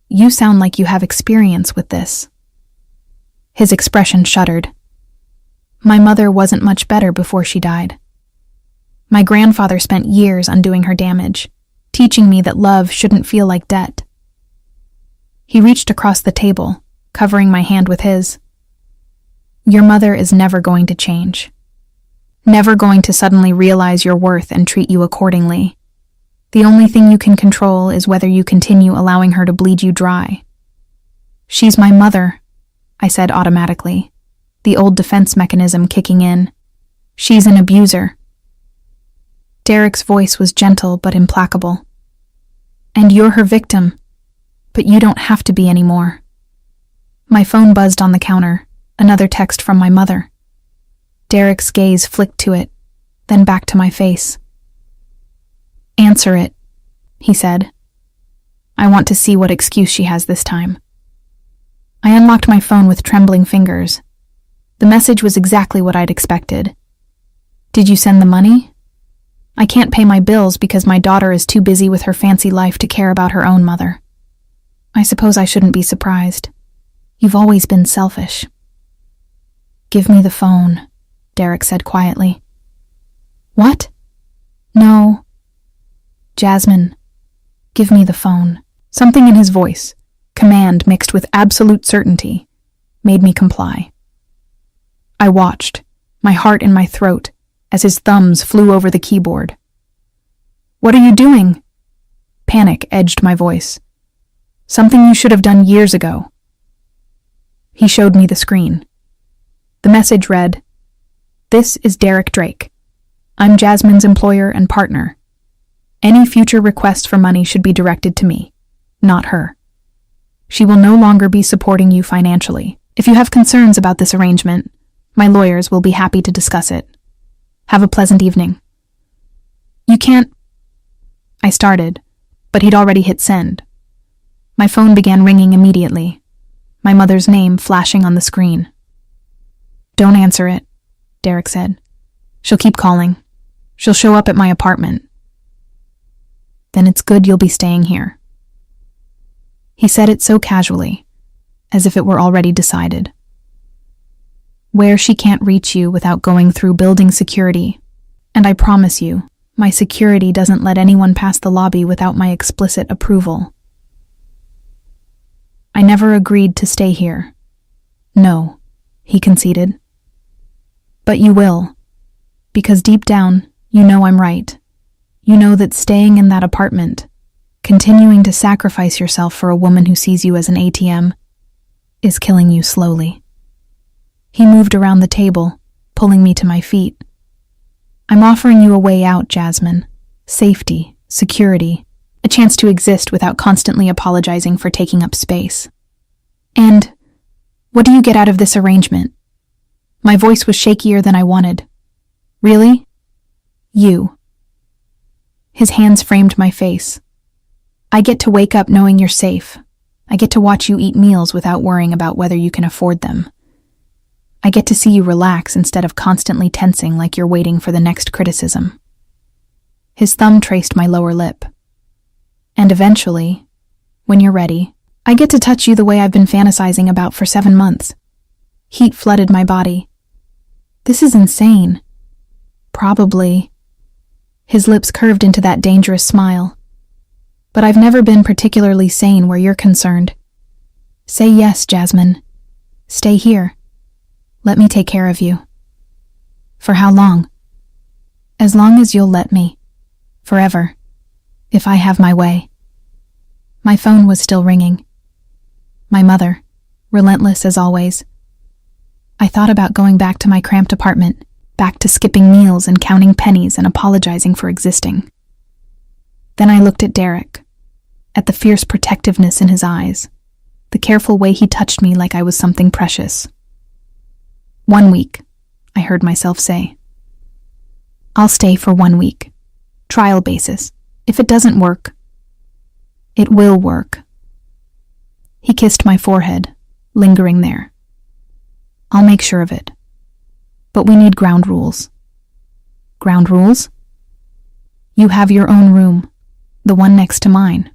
You sound like you have experience with this." His expression shuddered. "My mother wasn't much better before she died. My grandfather spent years undoing her damage, teaching me that love shouldn't feel like debt." He reached across the table, covering my hand with his. "Your mother is never going to change. Never going to suddenly realize your worth and treat you accordingly. The only thing you can control is whether you continue allowing her to bleed you dry." "She's my mother," I said automatically, the old defense mechanism kicking in. "She's an abuser." Derek's voice was gentle but implacable. "And you're her victim, but you don't have to be anymore." My phone buzzed on the counter, another text from my mother. Derek's gaze flicked to it, then back to my face. "Answer it," he said. "I want to see what excuse she has this time." I unlocked my phone with trembling fingers. The message was exactly what I'd expected. "Did you send the money? I can't pay my bills because my daughter is too busy with her fancy life to care about her own mother. I suppose I shouldn't be surprised. You've always been selfish." "Give me the phone," Derek said quietly. "What?" "No." "Jasmine, give me the phone." Something in his voice, command mixed with absolute certainty, made me comply. I watched, my heart in my throat, as his thumbs flew over the keyboard. "What are you doing?" Panic edged my voice. "Something you should have done years ago." He showed me the screen. The message read, "This is Derek Drake. I'm Jasmine's employer and partner. Any future requests for money should be directed to me, not her. She will no longer be supporting you financially. If you have concerns about this arrangement, my lawyers will be happy to discuss it. Have a pleasant evening." "You can't—" I started, but he'd already hit send. My phone began ringing immediately, my mother's name flashing on the screen. "Don't answer it," Derek said. "She'll keep calling. She'll show up at my apartment." "Then it's good you'll be staying here." He said it so casually, as if it were already decided. "Where she can't reach you without going through building security, and I promise you, my security doesn't let anyone pass the lobby without my explicit approval." "I never agreed to stay here." "No," he conceded. But you will. Because deep down, you know I'm right. You know that staying in that apartment, continuing to sacrifice yourself for a woman who sees you as an ATM, is killing you slowly. He moved around the table, pulling me to my feet. I'm offering you a way out, Jasmine. Safety, security, a chance to exist without constantly apologizing for taking up space. And what do you get out of this arrangement? My voice was shakier than I wanted. Really? You. His hands framed my face. I get to wake up knowing you're safe. I get to watch you eat meals without worrying about whether you can afford them. I get to see you relax instead of constantly tensing like you're waiting for the next criticism. His thumb traced my lower lip. And eventually, when you're ready, I get to touch you the way I've been fantasizing about for 7 months. Heat flooded my body. This is insane. Probably. His lips curved into that dangerous smile. But I've never been particularly sane where you're concerned. Say yes, Jasmine. Stay here. Let me take care of you. For how long? As long as you'll let me. Forever. If I have my way. My phone was still ringing. My mother, relentless as always. I thought about going back to my cramped apartment, back to skipping meals and counting pennies and apologizing for existing. Then I looked at Derek, at the fierce protectiveness in his eyes, the careful way he touched me like I was something precious. 1 week, I heard myself say. I'll stay for 1 week. Trial basis. If it doesn't work, it will work. He kissed my forehead, lingering there. I'll make sure of it. But we need ground rules. Ground rules? You have your own room, the one next to mine.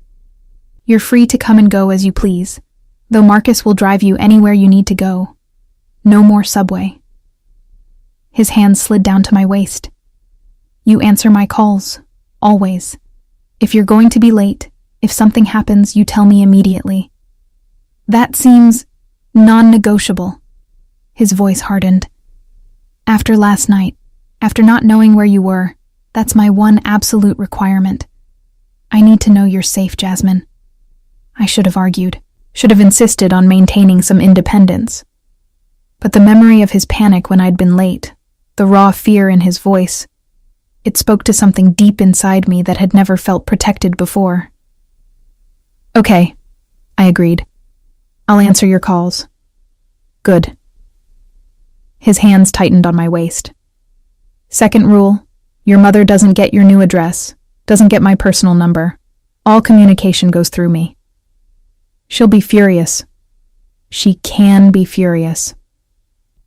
You're free to come and go as you please, though Marcus will drive you anywhere you need to go. No more subway. His hand slid down to my waist. You answer my calls, always. If you're going to be late, if something happens, you tell me immediately. That seems non-negotiable. His voice hardened. After last night, after not knowing where you were, that's my one absolute requirement. I need to know you're safe, Jasmine. I should have argued, should have insisted on maintaining some independence. But the memory of his panic when I'd been late, the raw fear in his voice, it spoke to something deep inside me that had never felt protected before. Okay, I agreed. I'll answer your calls. Good. His hands tightened on my waist. Second rule, your mother doesn't get your new address, doesn't get my personal number. All communication goes through me. She'll be furious. She can be furious.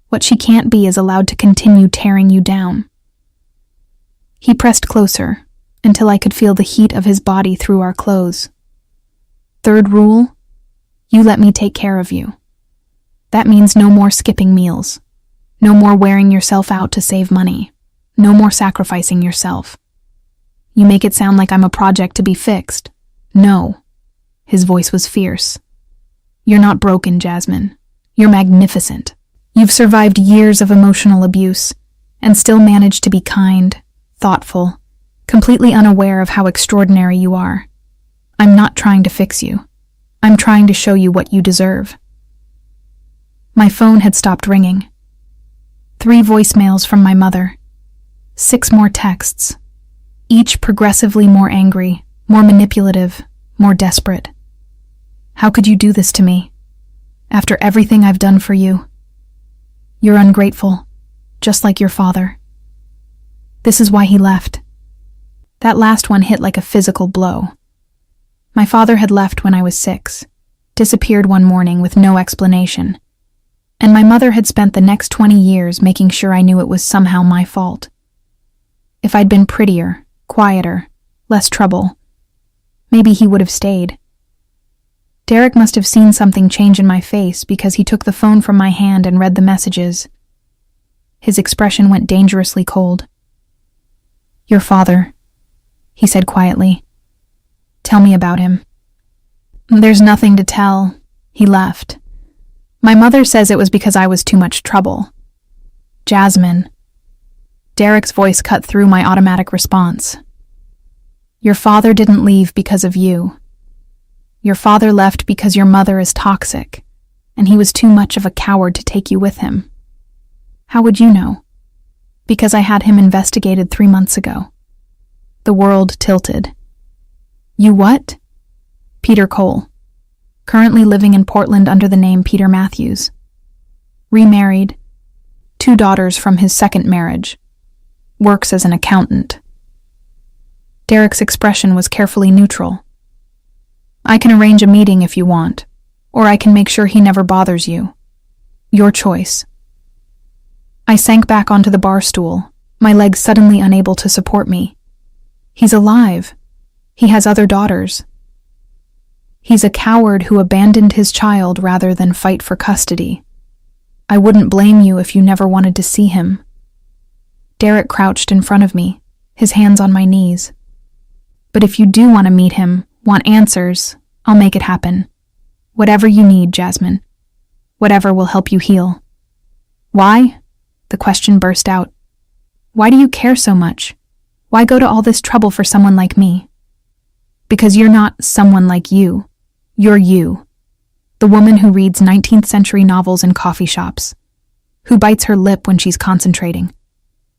What she can't be is allowed to continue tearing you down. He pressed closer, until I could feel the heat of his body through our clothes. Third rule, you let me take care of you. That means no more skipping meals. No more wearing yourself out to save money. No more sacrificing yourself. You make it sound like I'm a project to be fixed. No. His voice was fierce. You're not broken, Jasmine. You're magnificent. You've survived years of emotional abuse and still managed to be kind, thoughtful, completely unaware of how extraordinary you are. I'm not trying to fix you. I'm trying to show you what you deserve. My phone had stopped ringing. 3 voicemails from my mother. 6 more texts. Each progressively more angry, more manipulative, more desperate. How could you do this to me? After everything I've done for you. You're ungrateful, just like your father. This is why he left. That last one hit like a physical blow. My father had left when I was 6, disappeared one morning with no explanation, and my mother had spent the next 20 years making sure I knew it was somehow my fault. If I'd been prettier, quieter, less trouble, maybe he would have stayed. Derek must have seen something change in my face because he took the phone from my hand and read the messages. His expression went dangerously cold. Your father, he said quietly. Tell me about him. There's nothing to tell. He left. My mother says it was because I was too much trouble. Jasmine, Derek's voice cut through my automatic response. Your father didn't leave because of you. Your father left because your mother is toxic, and he was too much of a coward to take you with him. How would you know? Because I had him investigated 3 months ago. The world tilted. You what? Peter Cole. Currently living in Portland under the name Peter Matthews. Remarried. 2 daughters from his second marriage. Works as an accountant. Derek's expression was carefully neutral. I can arrange a meeting if you want, or I can make sure he never bothers you. Your choice. I sank back onto the bar stool, my legs suddenly unable to support me. He's alive. He has other daughters. He's a coward who abandoned his child rather than fight for custody. I wouldn't blame you if you never wanted to see him. Derek crouched in front of me, his hands on my knees. But if you do want to meet him, want answers, I'll make it happen. Whatever you need, Jasmine. Whatever will help you heal. Why? The question burst out. Why do you care so much? Why go to all this trouble for someone like me? Because you're not someone like you. You're you. The woman who reads 19th century novels in coffee shops. Who bites her lip when she's concentrating.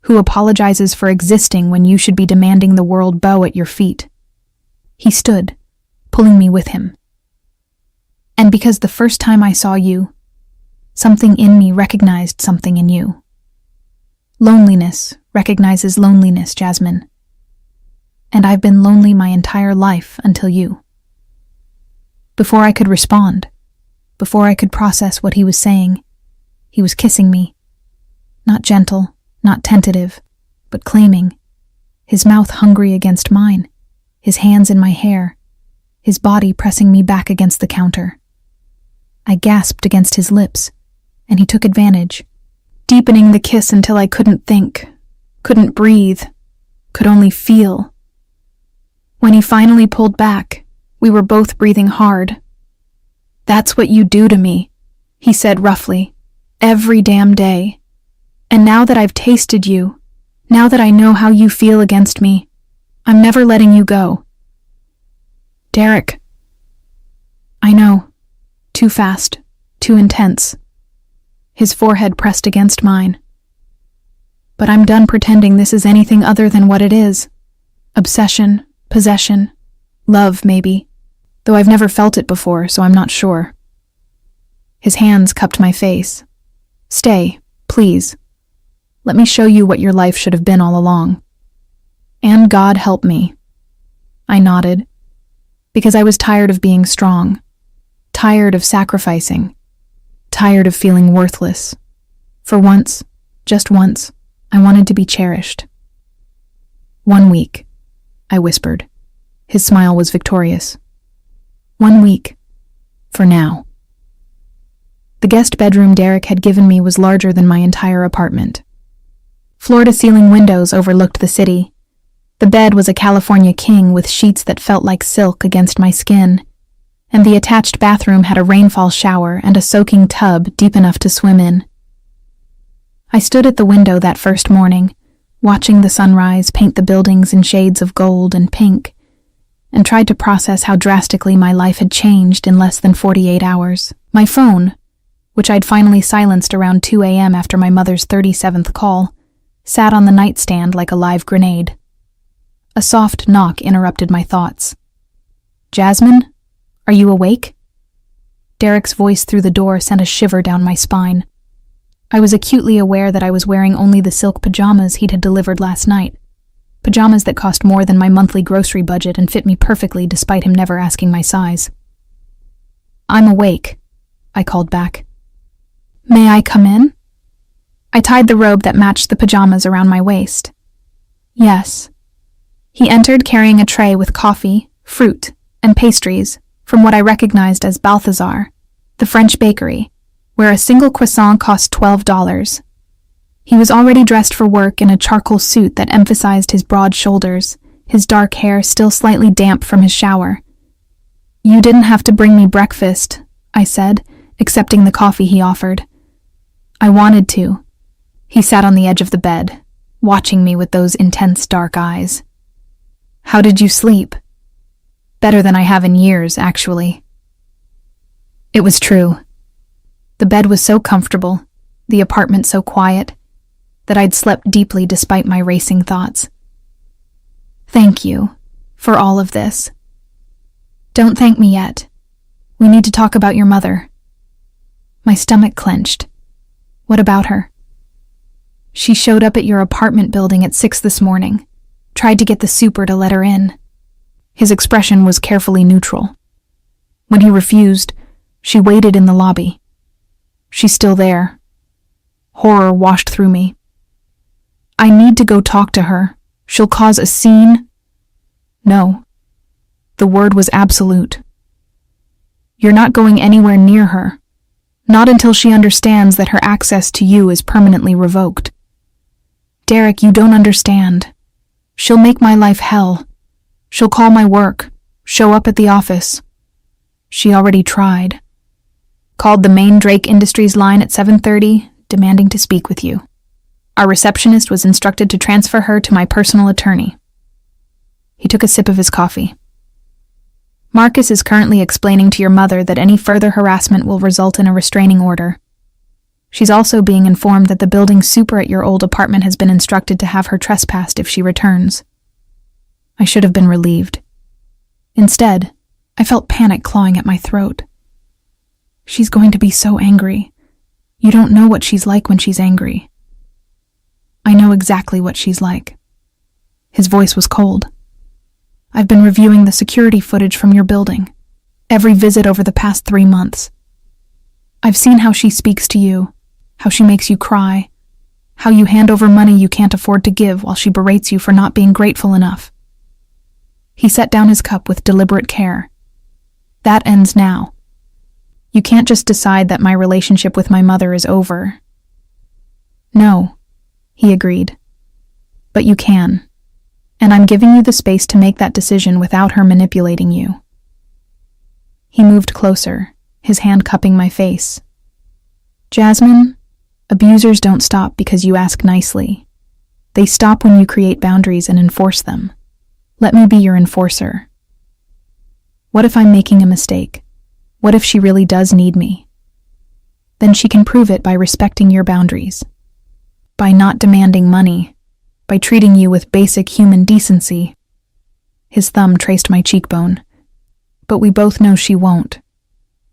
Who apologizes for existing when you should be demanding the world bow at your feet. He stood, pulling me with him. And because the first time I saw you, something in me recognized something in you. Loneliness recognizes loneliness, Jasmine. And I've been lonely my entire life until you. Before I could respond, before I could process what he was saying, he was kissing me. Not gentle, not tentative, but claiming. His mouth hungry against mine, his hands in my hair, his body pressing me back against the counter. I gasped against his lips, and he took advantage, deepening the kiss until I couldn't think, couldn't breathe, could only feel. When he finally pulled back, we were both breathing hard. That's what you do to me, he said roughly, every damn day. And now that I've tasted you, now that I know how you feel against me, I'm never letting you go. Derek. I know. Too fast. Too intense. His forehead pressed against mine. But I'm done pretending this is anything other than what it is. Obsession, possession, love maybe, though I've never felt it before, so I'm not sure. His hands cupped my face. Stay, please. Let me show you what your life should have been all along. And God help me. I nodded, because I was tired of being strong, tired of sacrificing, tired of feeling worthless. For once, just once, I wanted to be cherished. 1 week, I whispered. His smile was victorious. 1 week. For now. The guest bedroom Derek had given me was larger than my entire apartment. Floor-to-ceiling windows overlooked the city. The bed was a California king with sheets that felt like silk against my skin, and the attached bathroom had a rainfall shower and a soaking tub deep enough to swim in. I stood at the window that first morning, watching the sunrise paint the buildings in shades of gold and pink, and tried to process how drastically my life had changed in less than 48 hours. My phone, which I'd finally silenced around 2 a.m. after my mother's 37th call, sat on the nightstand like a live grenade. A soft knock interrupted my thoughts. Jasmine, are you awake? Derek's voice through the door sent a shiver down my spine. I was acutely aware that I was wearing only the silk pajamas he'd had delivered last night. Pajamas that cost more than my monthly grocery budget and fit me perfectly despite him never asking my size. I'm awake, I called back. May I come in? I tied the robe that matched the pajamas around my waist. Yes. He entered carrying a tray with coffee, fruit, and pastries from what I recognized as Balthazar, the French bakery, where a single croissant cost $12. He was already dressed for work in a charcoal suit that emphasized his broad shoulders, his dark hair still slightly damp from his shower. You didn't have to bring me breakfast, I said, accepting the coffee he offered. I wanted to. He sat on the edge of the bed, watching me with those intense dark eyes. "How did you sleep?" "Better than I have in years, actually." It was true. The bed was so comfortable, the apartment so quiet, that I'd slept deeply despite my racing thoughts. "Thank you for all of this." "Don't thank me yet. We need to talk about your mother." My stomach clenched. "What about her?" "She showed up at your apartment building at 6 this morning, tried to get the super to let her in." His expression was carefully neutral. When he refused, she waited in the lobby. "She's still there." Horror washed through me. "I need to go talk to her. She'll cause a scene." "No." The word was absolute. "You're not going anywhere near her. Not until she understands that her access to you is permanently revoked." "Derek, you don't understand. She'll make my life hell. She'll call my work, show up at the office." "She already tried. Called the main Drake Industries line at 7:30, demanding to speak with you. Our receptionist was instructed to transfer her to my personal attorney." He took a sip of his coffee. "Marcus is currently explaining to your mother that any further harassment will result in a restraining order. She's also being informed that the building super at your old apartment has been instructed to have her trespassed if she returns." I should have been relieved. Instead, I felt panic clawing at my throat. "She's going to be so angry. You don't know what she's like when she's angry." "I know exactly what she's like." His voice was cold. "I've been reviewing the security footage from your building, every visit over the past 3 months. I've seen how she speaks to you, how she makes you cry, how you hand over money you can't afford to give while she berates you for not being grateful enough." He set down his cup with deliberate care. "That ends now. You can't just decide that my relationship with my mother is over." "No," he agreed. "But you can. And I'm giving you the space to make that decision without her manipulating you." He moved closer, his hand cupping my face. "Jasmine, abusers don't stop because you ask nicely. They stop when you create boundaries and enforce them. Let me be your enforcer." "What if I'm making a mistake? What if she really does need me?" "Then she can prove it by respecting your boundaries. By not demanding money. By treating you with basic human decency." His thumb traced my cheekbone. "But we both know she won't.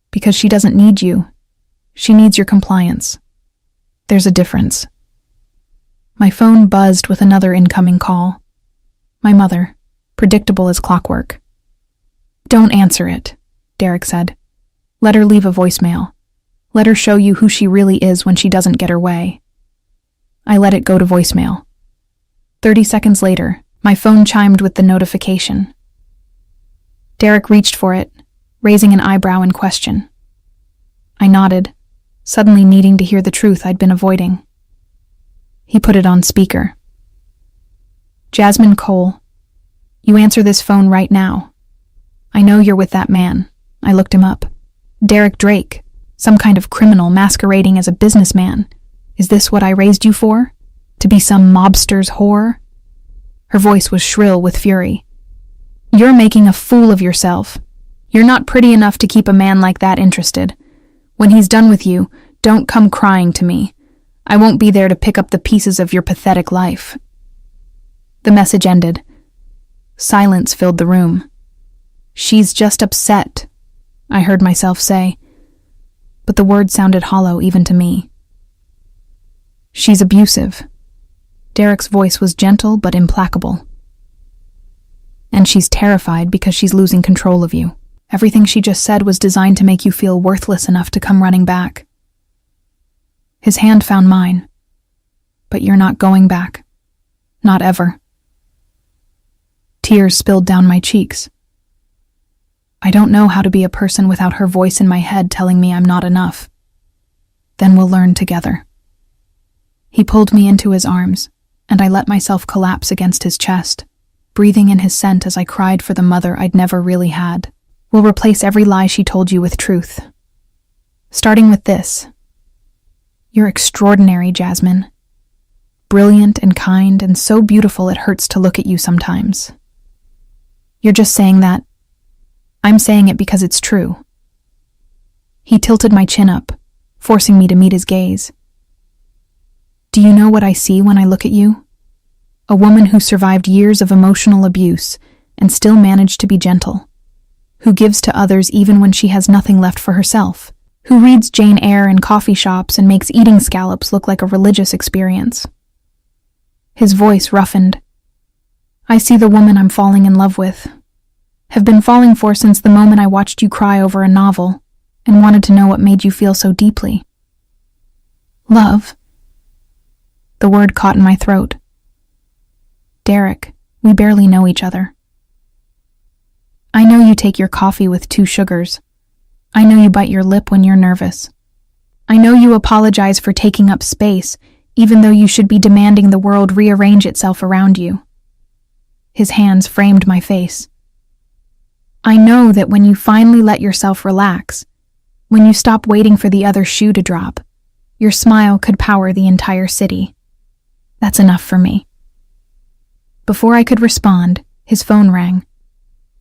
Because she doesn't need you. She needs your compliance. There's a difference." My phone buzzed with another incoming call. My mother, predictable as clockwork. "Don't answer it," Derek said. "Let her leave a voicemail. Let her show you who she really is when she doesn't get her way." I let it go to voicemail. 30 seconds later, my phone chimed with the notification. Derek reached for it, raising an eyebrow in question. I nodded, suddenly needing to hear the truth I'd been avoiding. He put it on speaker. "Jasmine Cole, you answer this phone right now. I know you're with that man." I looked him up. "Derek Drake, some kind of criminal masquerading as a businessman. Is this what I raised you for? To be some mobster's whore?" Her voice was shrill with fury. "You're making a fool of yourself. You're not pretty enough to keep a man like that interested. When he's done with you, don't come crying to me. I won't be there to pick up the pieces of your pathetic life." The message ended. Silence filled the room. "She's just upset," I heard myself say, but the word sounded hollow even to me. "She's abusive." Derek's voice was gentle but implacable. "And she's terrified because she's losing control of you. Everything she just said was designed to make you feel worthless enough to come running back." His hand found mine. "But you're not going back. Not ever." Tears spilled down my cheeks. I don't know how to be a person without her voice in my head telling me I'm not enough. "Then we'll learn together." He pulled me into his arms, and I let myself collapse against his chest, breathing in his scent as I cried for the mother I'd never really had. "We'll replace every lie she told you with truth. Starting with this. You're extraordinary, Jasmine. brilliant and kind and so beautiful it hurts to look at you sometimes. You're just saying that. I'm saying it because it's true. He tilted my chin up, forcing me to meet his gaze. Do you know what I see when I look at you? A woman who survived years of emotional abuse and still managed to be gentle, who gives to others even when she has nothing left for herself, who reads Jane Eyre in coffee shops and makes eating scallops look like a religious experience. His voice roughened. I see the woman I'm falling in love with, have been falling for since the moment I watched you cry over a novel and wanted to know what made you feel so deeply. Love. The word caught in my throat. Derek, we barely know each other. I know you take your coffee with 2 sugars. I know you bite your lip when you're nervous. I know you apologize for taking up space, even though you should be demanding the world rearrange itself around you. His hands framed my face. I know that when you finally let yourself relax, when you stop waiting for the other shoe to drop, your smile could power the entire city. That's enough for me. Before I could respond, his phone rang.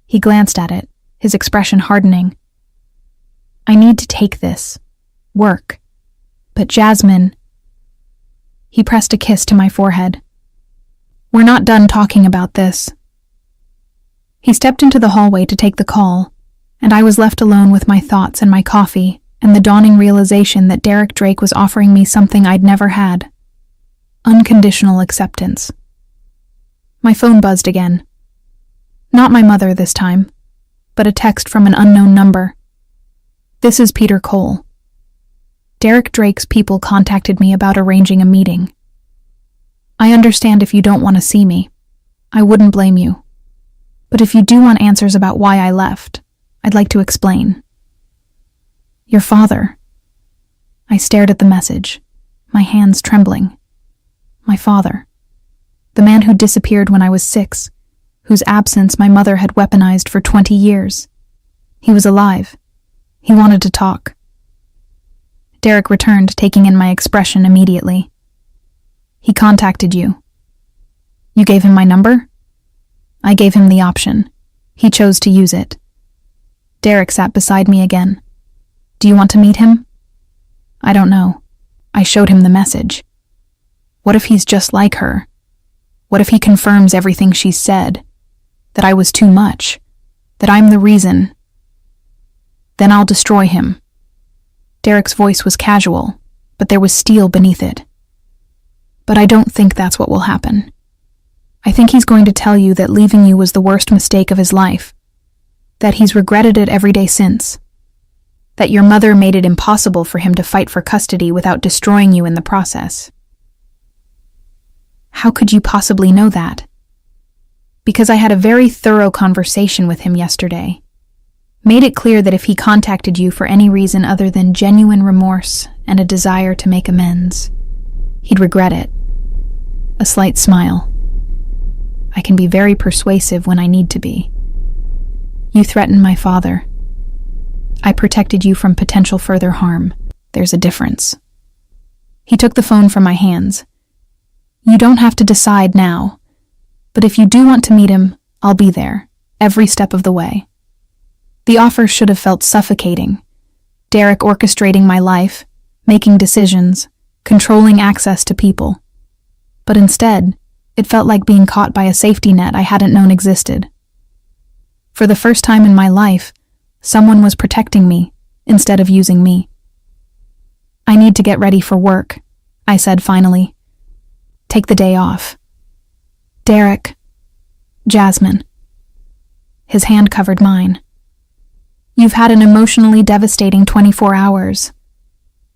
He glanced at it, his expression hardening. I need to take this. Work. But Jasmine... He pressed a kiss to my forehead. We're not done talking about this. He stepped into the hallway to take the call, and I was left alone with my thoughts and my coffee and the dawning realization that Derek Drake was offering me something I'd never had. Unconditional acceptance. My phone buzzed again. Not my mother this time, but a text from an unknown number. This is Peter Cole. Derek Drake's people contacted me about arranging a meeting. I understand if you don't want to see me. I wouldn't blame you. But if you do want answers about why I left, I'd like to explain. Your father. I stared at the message, my hands trembling. My father. The man who disappeared when I was 6, whose absence my mother had weaponized for 20 years. He was alive. He wanted to talk. Derek returned, taking in my expression immediately. He contacted you. You gave him my number? I gave him the option. He chose to use it. Derek sat beside me again. Do you want to meet him? I don't know. I showed him the message. What if he's just like her? What if he confirms everything she said? That I was too much? That I'm the reason? Then I'll destroy him. Derek's voice was casual, but there was steel beneath it. But I don't think that's what will happen. I think he's going to tell you that leaving you was the worst mistake of his life, that he's regretted it every day since, that your mother made it impossible for him to fight for custody without destroying you in the process. How could you possibly know that? Because I had a very thorough conversation with him yesterday. Made it clear that if he contacted you for any reason other than genuine remorse and a desire to make amends, he'd regret it. A slight smile. I can be very persuasive when I need to be. You threatened my father. I protected you from potential further harm. There's a difference. He took the phone from my hands. You don't have to decide now, but if you do want to meet him, I'll be there, every step of the way. The offer should have felt suffocating. Derek orchestrating my life, making decisions, controlling access to people. But instead, it felt like being caught by a safety net I hadn't known existed. For the first time in my life, someone was protecting me instead of using me. I need to get ready for work, I said finally. Take the day off. Derek. Jasmine. His hand covered mine. You've had an emotionally devastating 24 hours.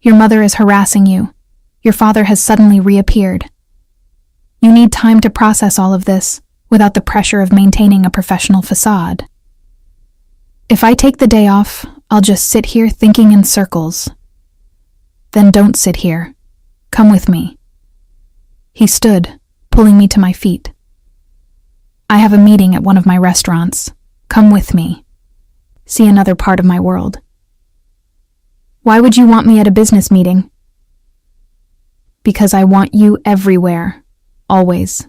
Your mother is harassing you. Your father has suddenly reappeared. You need time to process all of this without the pressure of maintaining a professional facade. If I take the day off, I'll just sit here thinking in circles. Then don't sit here. Come with me. He stood, pulling me to my feet. I have a meeting at one of my restaurants. Come with me. See another part of my world. Why would you want me at a business meeting? Because I want you everywhere, always."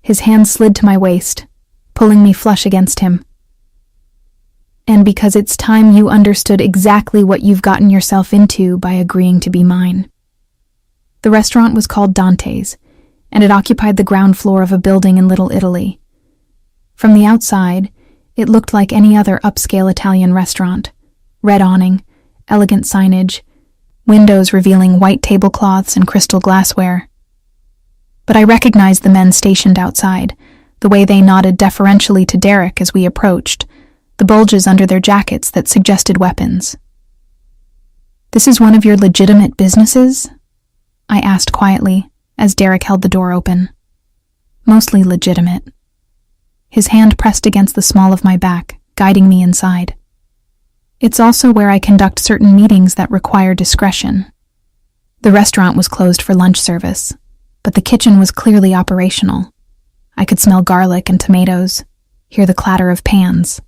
His hand slid to my waist, pulling me flush against him. "And because it's time you understood exactly what you've gotten yourself into by agreeing to be mine." The restaurant was called Dante's, and it occupied the ground floor of a building in Little Italy. From the outside, it looked like any other upscale Italian restaurant. Red awning, elegant signage, windows revealing white tablecloths and crystal glassware. But I recognized the men stationed outside, the way they nodded deferentially to Derek as we approached, the bulges under their jackets that suggested weapons. "This is one of your legitimate businesses?" I asked quietly as Derek held the door open. "Mostly legitimate." His hand pressed against the small of my back, guiding me inside. "It's also where I conduct certain meetings that require discretion." The restaurant was closed for lunch service, but the kitchen was clearly operational. I could smell garlic and tomatoes, hear the clatter of pans.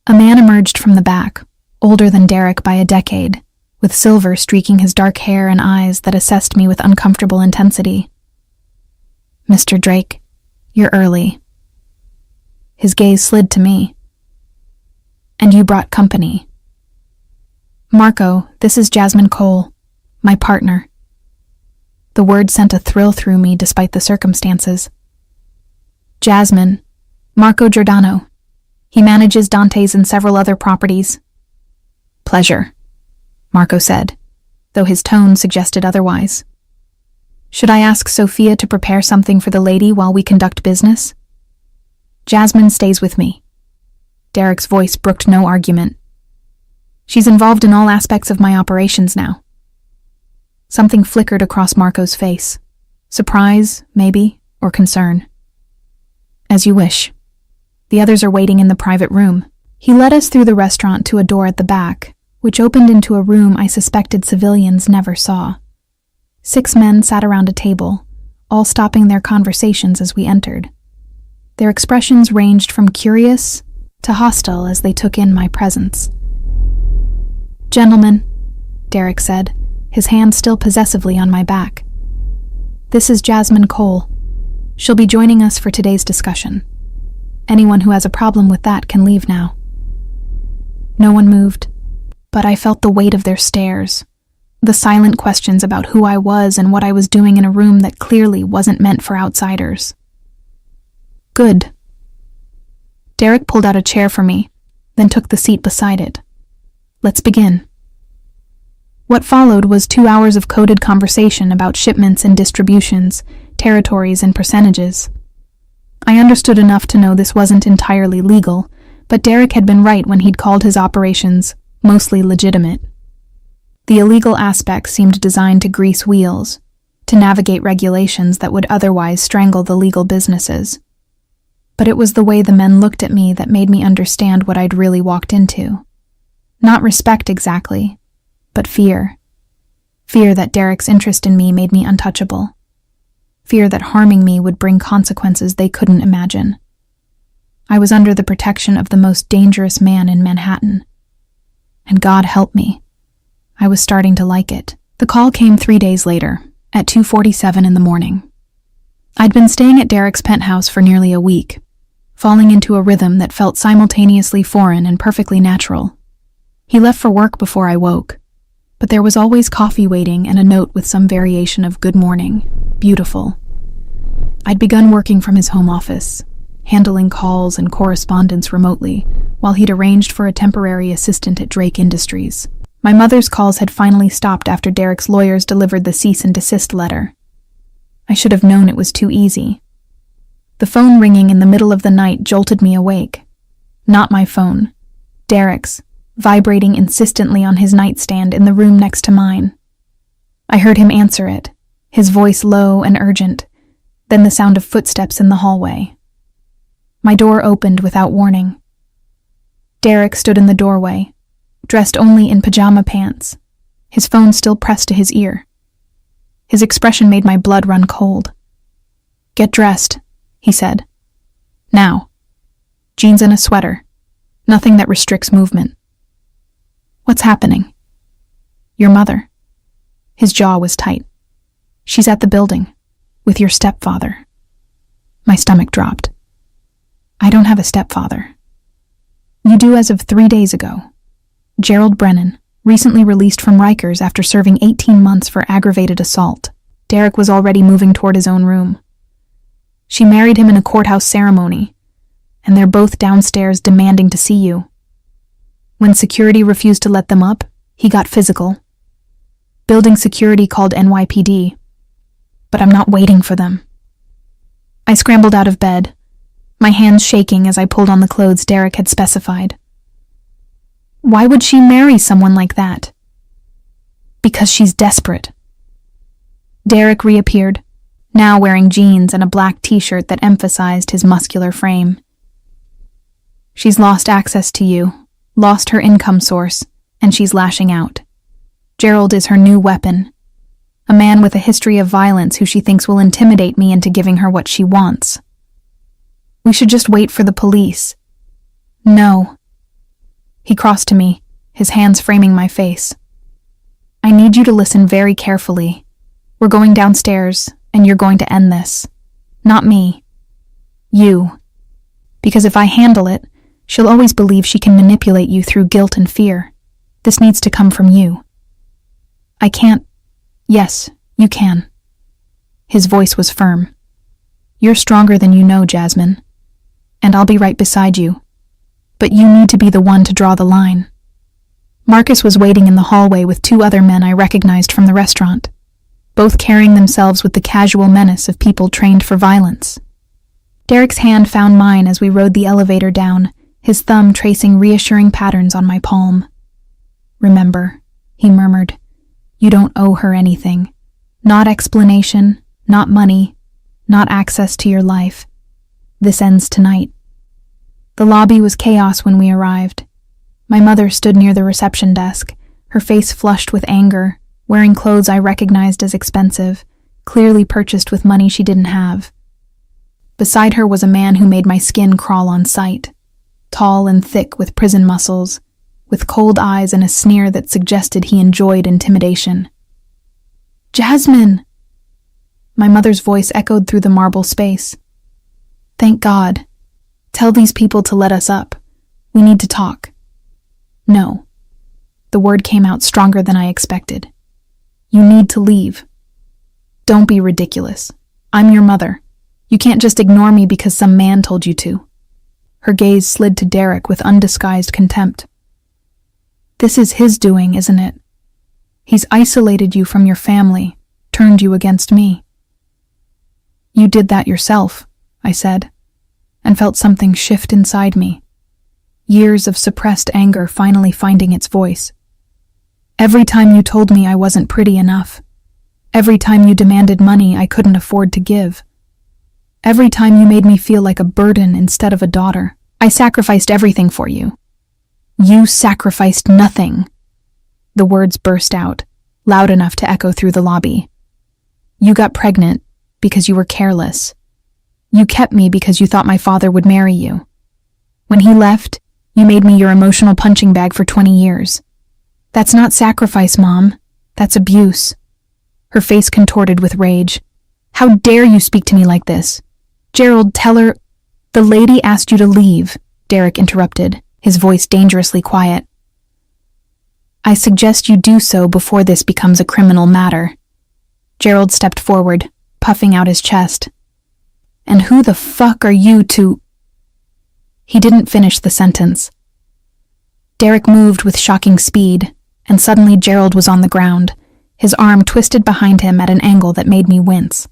A man emerged from the back, older than Derek by a decade, with silver streaking his dark hair and eyes that assessed me with uncomfortable intensity. "Mr. Drake, you're early." His gaze slid to me. "And you brought company." "Marco, this is Jasmine Cole, my partner." The word sent a thrill through me despite the circumstances. "Jasmine, Marco Giordano. He manages Dante's and several other properties." "Pleasure," Marco said, though his tone suggested otherwise. "Should I ask Sophia to prepare something for the lady while we conduct business?" "Jasmine stays with me." Derek's voice brooked no argument. "She's involved in all aspects of my operations now." Something flickered across Marco's face. Surprise, maybe, or concern. "As you wish. The others are waiting in the private room." He led us through the restaurant to a door at the back, which opened into a room I suspected civilians never saw. 6 men sat around a table, all stopping their conversations as we entered. Their expressions ranged from curious to hostile as they took in my presence. "Gentlemen," Derek said, his hand still possessively on my back. "This is Jasmine Cole. She'll be joining us for today's discussion. Anyone who has a problem with that can leave now." No one moved, but I felt the weight of their stares, the silent questions about who I was and what I was doing in a room that clearly wasn't meant for outsiders. "Good." Derek pulled out a chair for me, then took the seat beside it. "Let's begin." What followed was 2 hours of coded conversation about shipments and distributions, territories and percentages. I understood enough to know this wasn't entirely legal, but Derek had been right when he'd called his operations mostly legitimate. The illegal aspects seemed designed to grease wheels, to navigate regulations that would otherwise strangle the legal businesses. But it was the way the men looked at me that made me understand what I'd really walked into. Not respect exactly, but fear. Fear that Derek's interest in me made me untouchable. Fear that harming me would bring consequences they couldn't imagine. I was under the protection of the most dangerous man in Manhattan. And God help me, I was starting to like it. The call came 3 days later, at 2:47 in the morning. I'd been staying at Derek's penthouse for nearly a week, falling into a rhythm that felt simultaneously foreign and perfectly natural. He left for work before I woke, but there was always coffee waiting and a note with some variation of "Good morning, beautiful." I'd begun working from his home office, handling calls and correspondence remotely, while he'd arranged for a temporary assistant at Drake Industries. My mother's calls had finally stopped after Derek's lawyers delivered the cease and desist letter. I should have known it was too easy. The phone ringing in the middle of the night jolted me awake. Not my phone. Derek's, vibrating insistently on his nightstand in the room next to mine. I heard him answer it, his voice low and urgent, then the sound of footsteps in the hallway. My door opened without warning. Derek stood in the doorway, dressed only in pajama pants, his phone still pressed to his ear. His expression made my blood run cold. "Get dressed," he said. "Now. Jeans and a sweater. Nothing that restricts movement." "What's happening?" "Your mother." His jaw was tight. "She's at the building, With your stepfather. My stomach dropped. I don't have a stepfather. You do as of 3 days ago. Gerald Brennan, recently released from Rikers after serving 18 months for aggravated assault. Derek was already moving toward his own room. She married him in a courthouse ceremony, and they're both downstairs demanding to see you. When security refused to let them up, he got physical. Building security called NYPD, but I'm not waiting for them. I scrambled out of bed, my hands shaking as I pulled on the clothes Derek had specified. Why would she marry someone like that? Because she's desperate. Derek reappeared, now wearing jeans and a black t-shirt that emphasized his muscular frame. She's lost access to you, lost her income source, and she's lashing out. Gerald is her new weapon. A man with a history of violence who she thinks will intimidate me into giving her what she wants. We should just wait for the police. No. He crossed to me, his hands framing my face. I need you to listen very carefully. We're going downstairs, and you're going to end this. Not me. You. Because if I handle it, she'll always believe she can manipulate you through guilt and fear. This needs to come from you. I can't. Yes, you can. His voice was firm. You're stronger than you know, Jasmine. And I'll be right beside you. But you need to be the one to draw the line. Marcus was waiting in the hallway with 2 other men I recognized from the restaurant, both carrying themselves with the casual menace of people trained for violence. Derek's hand found mine as we rode the elevator down, his thumb tracing reassuring patterns on my palm. Remember, he murmured, you don't owe her anything. Not explanation, not money, not access to your life. This ends tonight. The lobby was chaos when we arrived. My mother stood near the reception desk, her face flushed with anger, wearing clothes I recognized as expensive, clearly purchased with money she didn't have. Beside her was a man who made my skin crawl on sight, tall and thick with prison muscles, with cold eyes and a sneer that suggested he enjoyed intimidation. Jasmine! My mother's voice echoed through the marble space. Thank God. Tell these people to let us up. We need to talk. No. The word came out stronger than I expected. You need to leave. Don't be ridiculous. I'm your mother. You can't just ignore me because some man told you to. Her gaze slid to Derek with undisguised contempt. This is his doing, isn't it? He's isolated you from your family, turned you against me. You did that yourself, I said, and felt something shift inside me. Years of suppressed anger finally finding its voice. Every time you told me I wasn't pretty enough. Every time you demanded money I couldn't afford to give. Every time you made me feel like a burden instead of a daughter. I sacrificed everything for you. You sacrificed nothing. The words burst out, loud enough to echo through the lobby. You got pregnant because you were careless. You kept me because you thought my father would marry you. When he left, you made me your emotional punching bag for 20 years. That's not sacrifice, Mom. That's abuse. Her face contorted with rage. How dare you speak to me like this? Gerald, tell her... The lady asked you to leave, Derek interrupted, his voice dangerously quiet. I suggest you do so before this becomes a criminal matter. Gerald stepped forward, puffing out his chest. And who the fuck are you to... He didn't finish the sentence. Derek moved with shocking speed, and suddenly Gerald was on the ground, his arm twisted behind him at an angle that made me wince.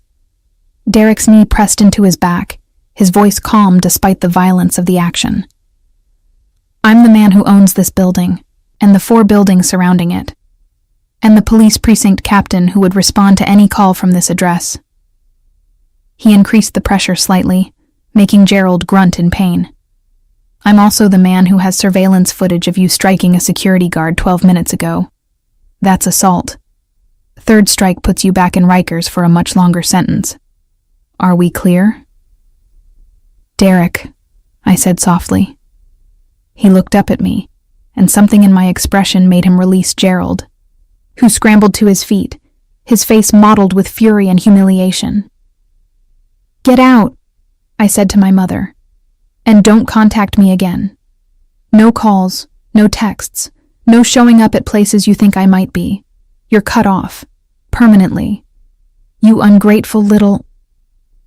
Derek's knee pressed into his back, his voice calm despite the violence of the action. I'm the man who owns this building, and the 4 buildings surrounding it, and the police precinct captain who would respond to any call from this address. He increased the pressure slightly, making Gerald grunt in pain. I'm also the man who has surveillance footage of you striking a security guard 12 minutes ago. That's assault. 3rd strike puts you back in Rikers for a much longer sentence. Are we clear? Derek, I said softly. He looked up at me, and something in my expression made him release Gerald, who scrambled to his feet, his face mottled with fury and humiliation. "Get out," I said to my mother, "and don't contact me again. No calls, no texts, no showing up at places you think I might be. You're cut off. Permanently. You ungrateful little—"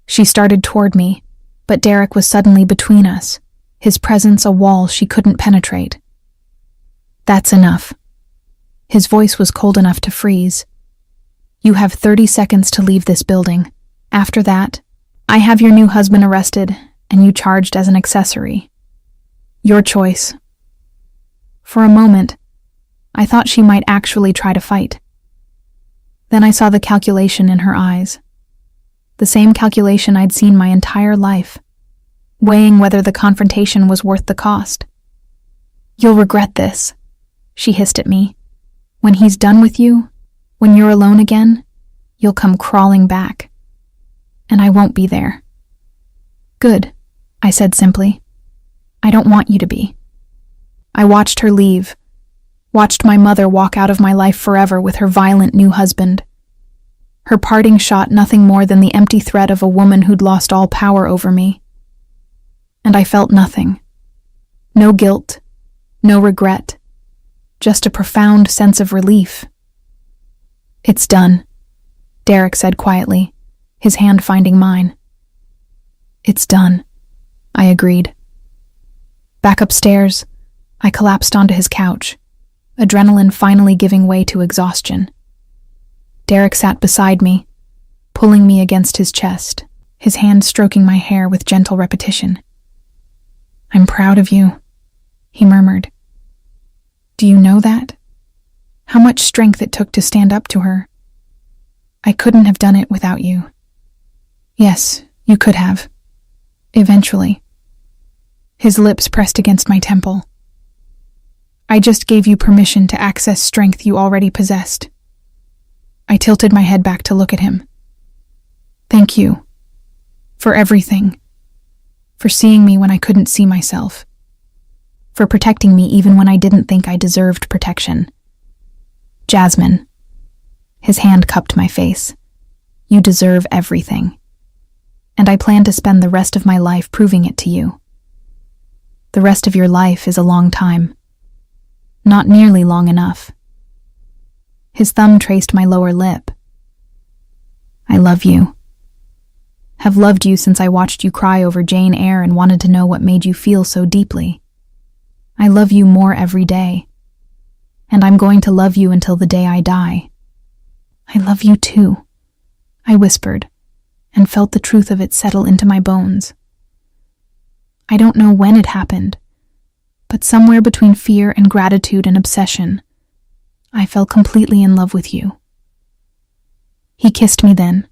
She started toward me, but Derek was suddenly between us, his presence a wall she couldn't penetrate. "That's enough." His voice was cold enough to freeze. "You have 30 seconds to leave this building. After that, I have your new husband arrested and you charged as an accessory. Your choice." For a moment, I thought she might actually try to fight. Then I saw the calculation in her eyes. The same calculation I'd seen my entire life, weighing whether the confrontation was worth the cost. "You'll regret this," she hissed at me. "When he's done with you, when you're alone again, you'll come crawling back. And I won't be there." "Good," I said simply. "I don't want you to be." I watched her leave, watched my mother walk out of my life forever with her violent new husband. Her parting shot nothing more than the empty threat of a woman who'd lost all power over me. And I felt nothing. No guilt, no regret, just a profound sense of relief. "It's done," Derek said quietly, his hand finding mine. "It's done," I agreed. Back upstairs, I collapsed onto his couch, adrenaline finally giving way to exhaustion. Derek sat beside me, pulling me against his chest, his hand stroking my hair with gentle repetition. "I'm proud of you," he murmured. "Do you know that? How much strength it took to stand up to her? I couldn't have done it without you." "Yes, you could have. Eventually." His lips pressed against my temple. "I just gave you permission to access strength you already possessed." I tilted my head back to look at him. "Thank you. For everything. For seeing me when I couldn't see myself. For protecting me even when I didn't think I deserved protection. Jasmine." His hand cupped my face. "You deserve everything. And I plan to spend the rest of my life proving it to you. The rest of your life is a long time. Not nearly long enough." His thumb traced my lower lip. "I love you. Have loved you since I watched you cry over Jane Eyre and wanted to know what made you feel so deeply. I love you more every day. And I'm going to love you until the day I die." "I love you too," I whispered, and felt the truth of it settle into my bones. I don't know when it happened, but somewhere between fear and gratitude and obsession, I fell completely in love with you. He kissed me then,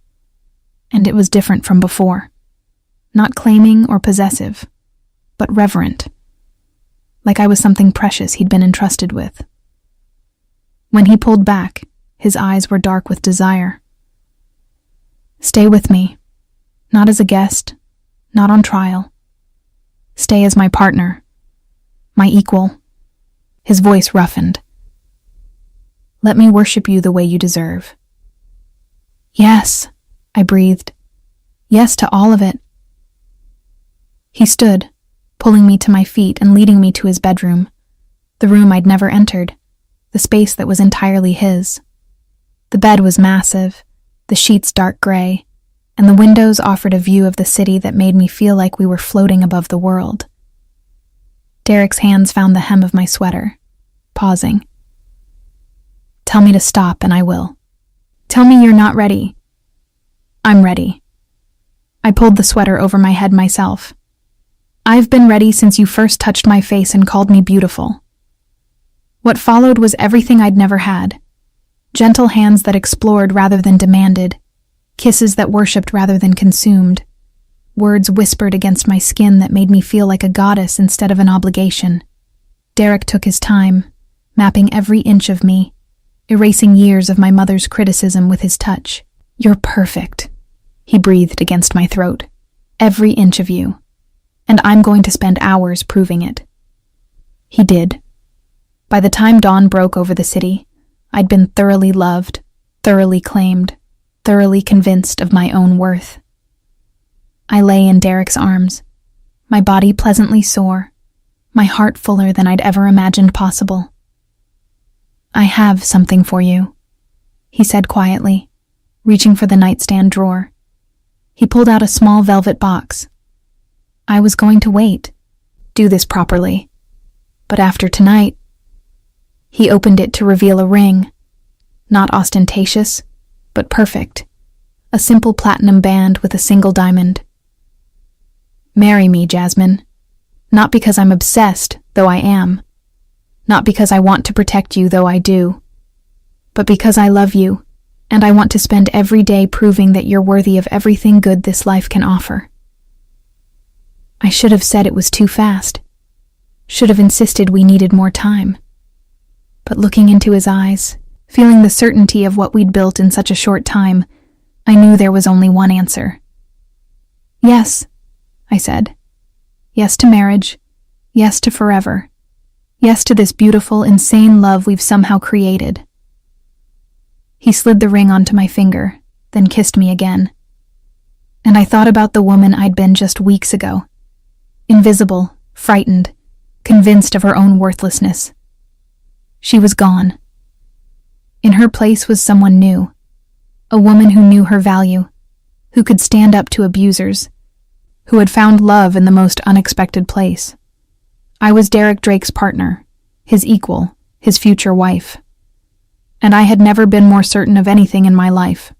and it was different from before. Not claiming or possessive, but reverent. Like I was something precious he'd been entrusted with. When he pulled back, his eyes were dark with desire. "Stay with me, not as a guest, not on trial. Stay as my partner, my equal." His voice roughened. "Let me worship you the way you deserve." "Yes," I breathed. "Yes to all of it." He stood, pulling me to my feet and leading me to his bedroom, the room I'd never entered, the space that was entirely his. The bed was massive, the sheets dark gray, and the windows offered a view of the city that made me feel like we were floating above the world. Derek's hands found the hem of my sweater, pausing. "Tell me to stop and I will. Tell me you're not ready." "I'm ready." I pulled the sweater over my head myself. "I've been ready since you first touched my face and called me beautiful." What followed was everything I'd never had. Gentle hands that explored rather than demanded, kisses that worshipped rather than consumed, words whispered against my skin that made me feel like a goddess instead of an obligation. Derek took his time, mapping every inch of me, erasing years of my mother's criticism with his touch. "You're perfect," he breathed against my throat. "Every inch of you. And I'm going to spend hours proving it." He did. By the time dawn broke over the city, I'd been thoroughly loved, thoroughly claimed, thoroughly convinced of my own worth. I lay in Derek's arms, my body pleasantly sore, my heart fuller than I'd ever imagined possible. "I have something for you," he said quietly, reaching for the nightstand drawer. He pulled out a small velvet box. I was going to wait, do this properly. But after tonight, he opened it to reveal a ring, not ostentatious, but perfect, a simple platinum band with a single diamond. "Marry me, Jasmine. Not because I'm obsessed, though I am. Not because I want to protect you, though I do. But because I love you, and I want to spend every day proving that you're worthy of everything good this life can offer." I should have said it was too fast. Should have insisted we needed more time. But looking into his eyes, feeling the certainty of what we'd built in such a short time, I knew there was only one answer. "Yes," I said. "Yes to marriage. Yes to forever. Yes to this beautiful, insane love we've somehow created." He slid the ring onto my finger, then kissed me again. And I thought about the woman I'd been just weeks ago. Invisible, frightened, convinced of her own worthlessness. She was gone. In her place was someone new, a woman who knew her value, who could stand up to abusers, who had found love in the most unexpected place. I was Derek Drake's partner, his equal, his future wife. And I had never been more certain of anything in my life.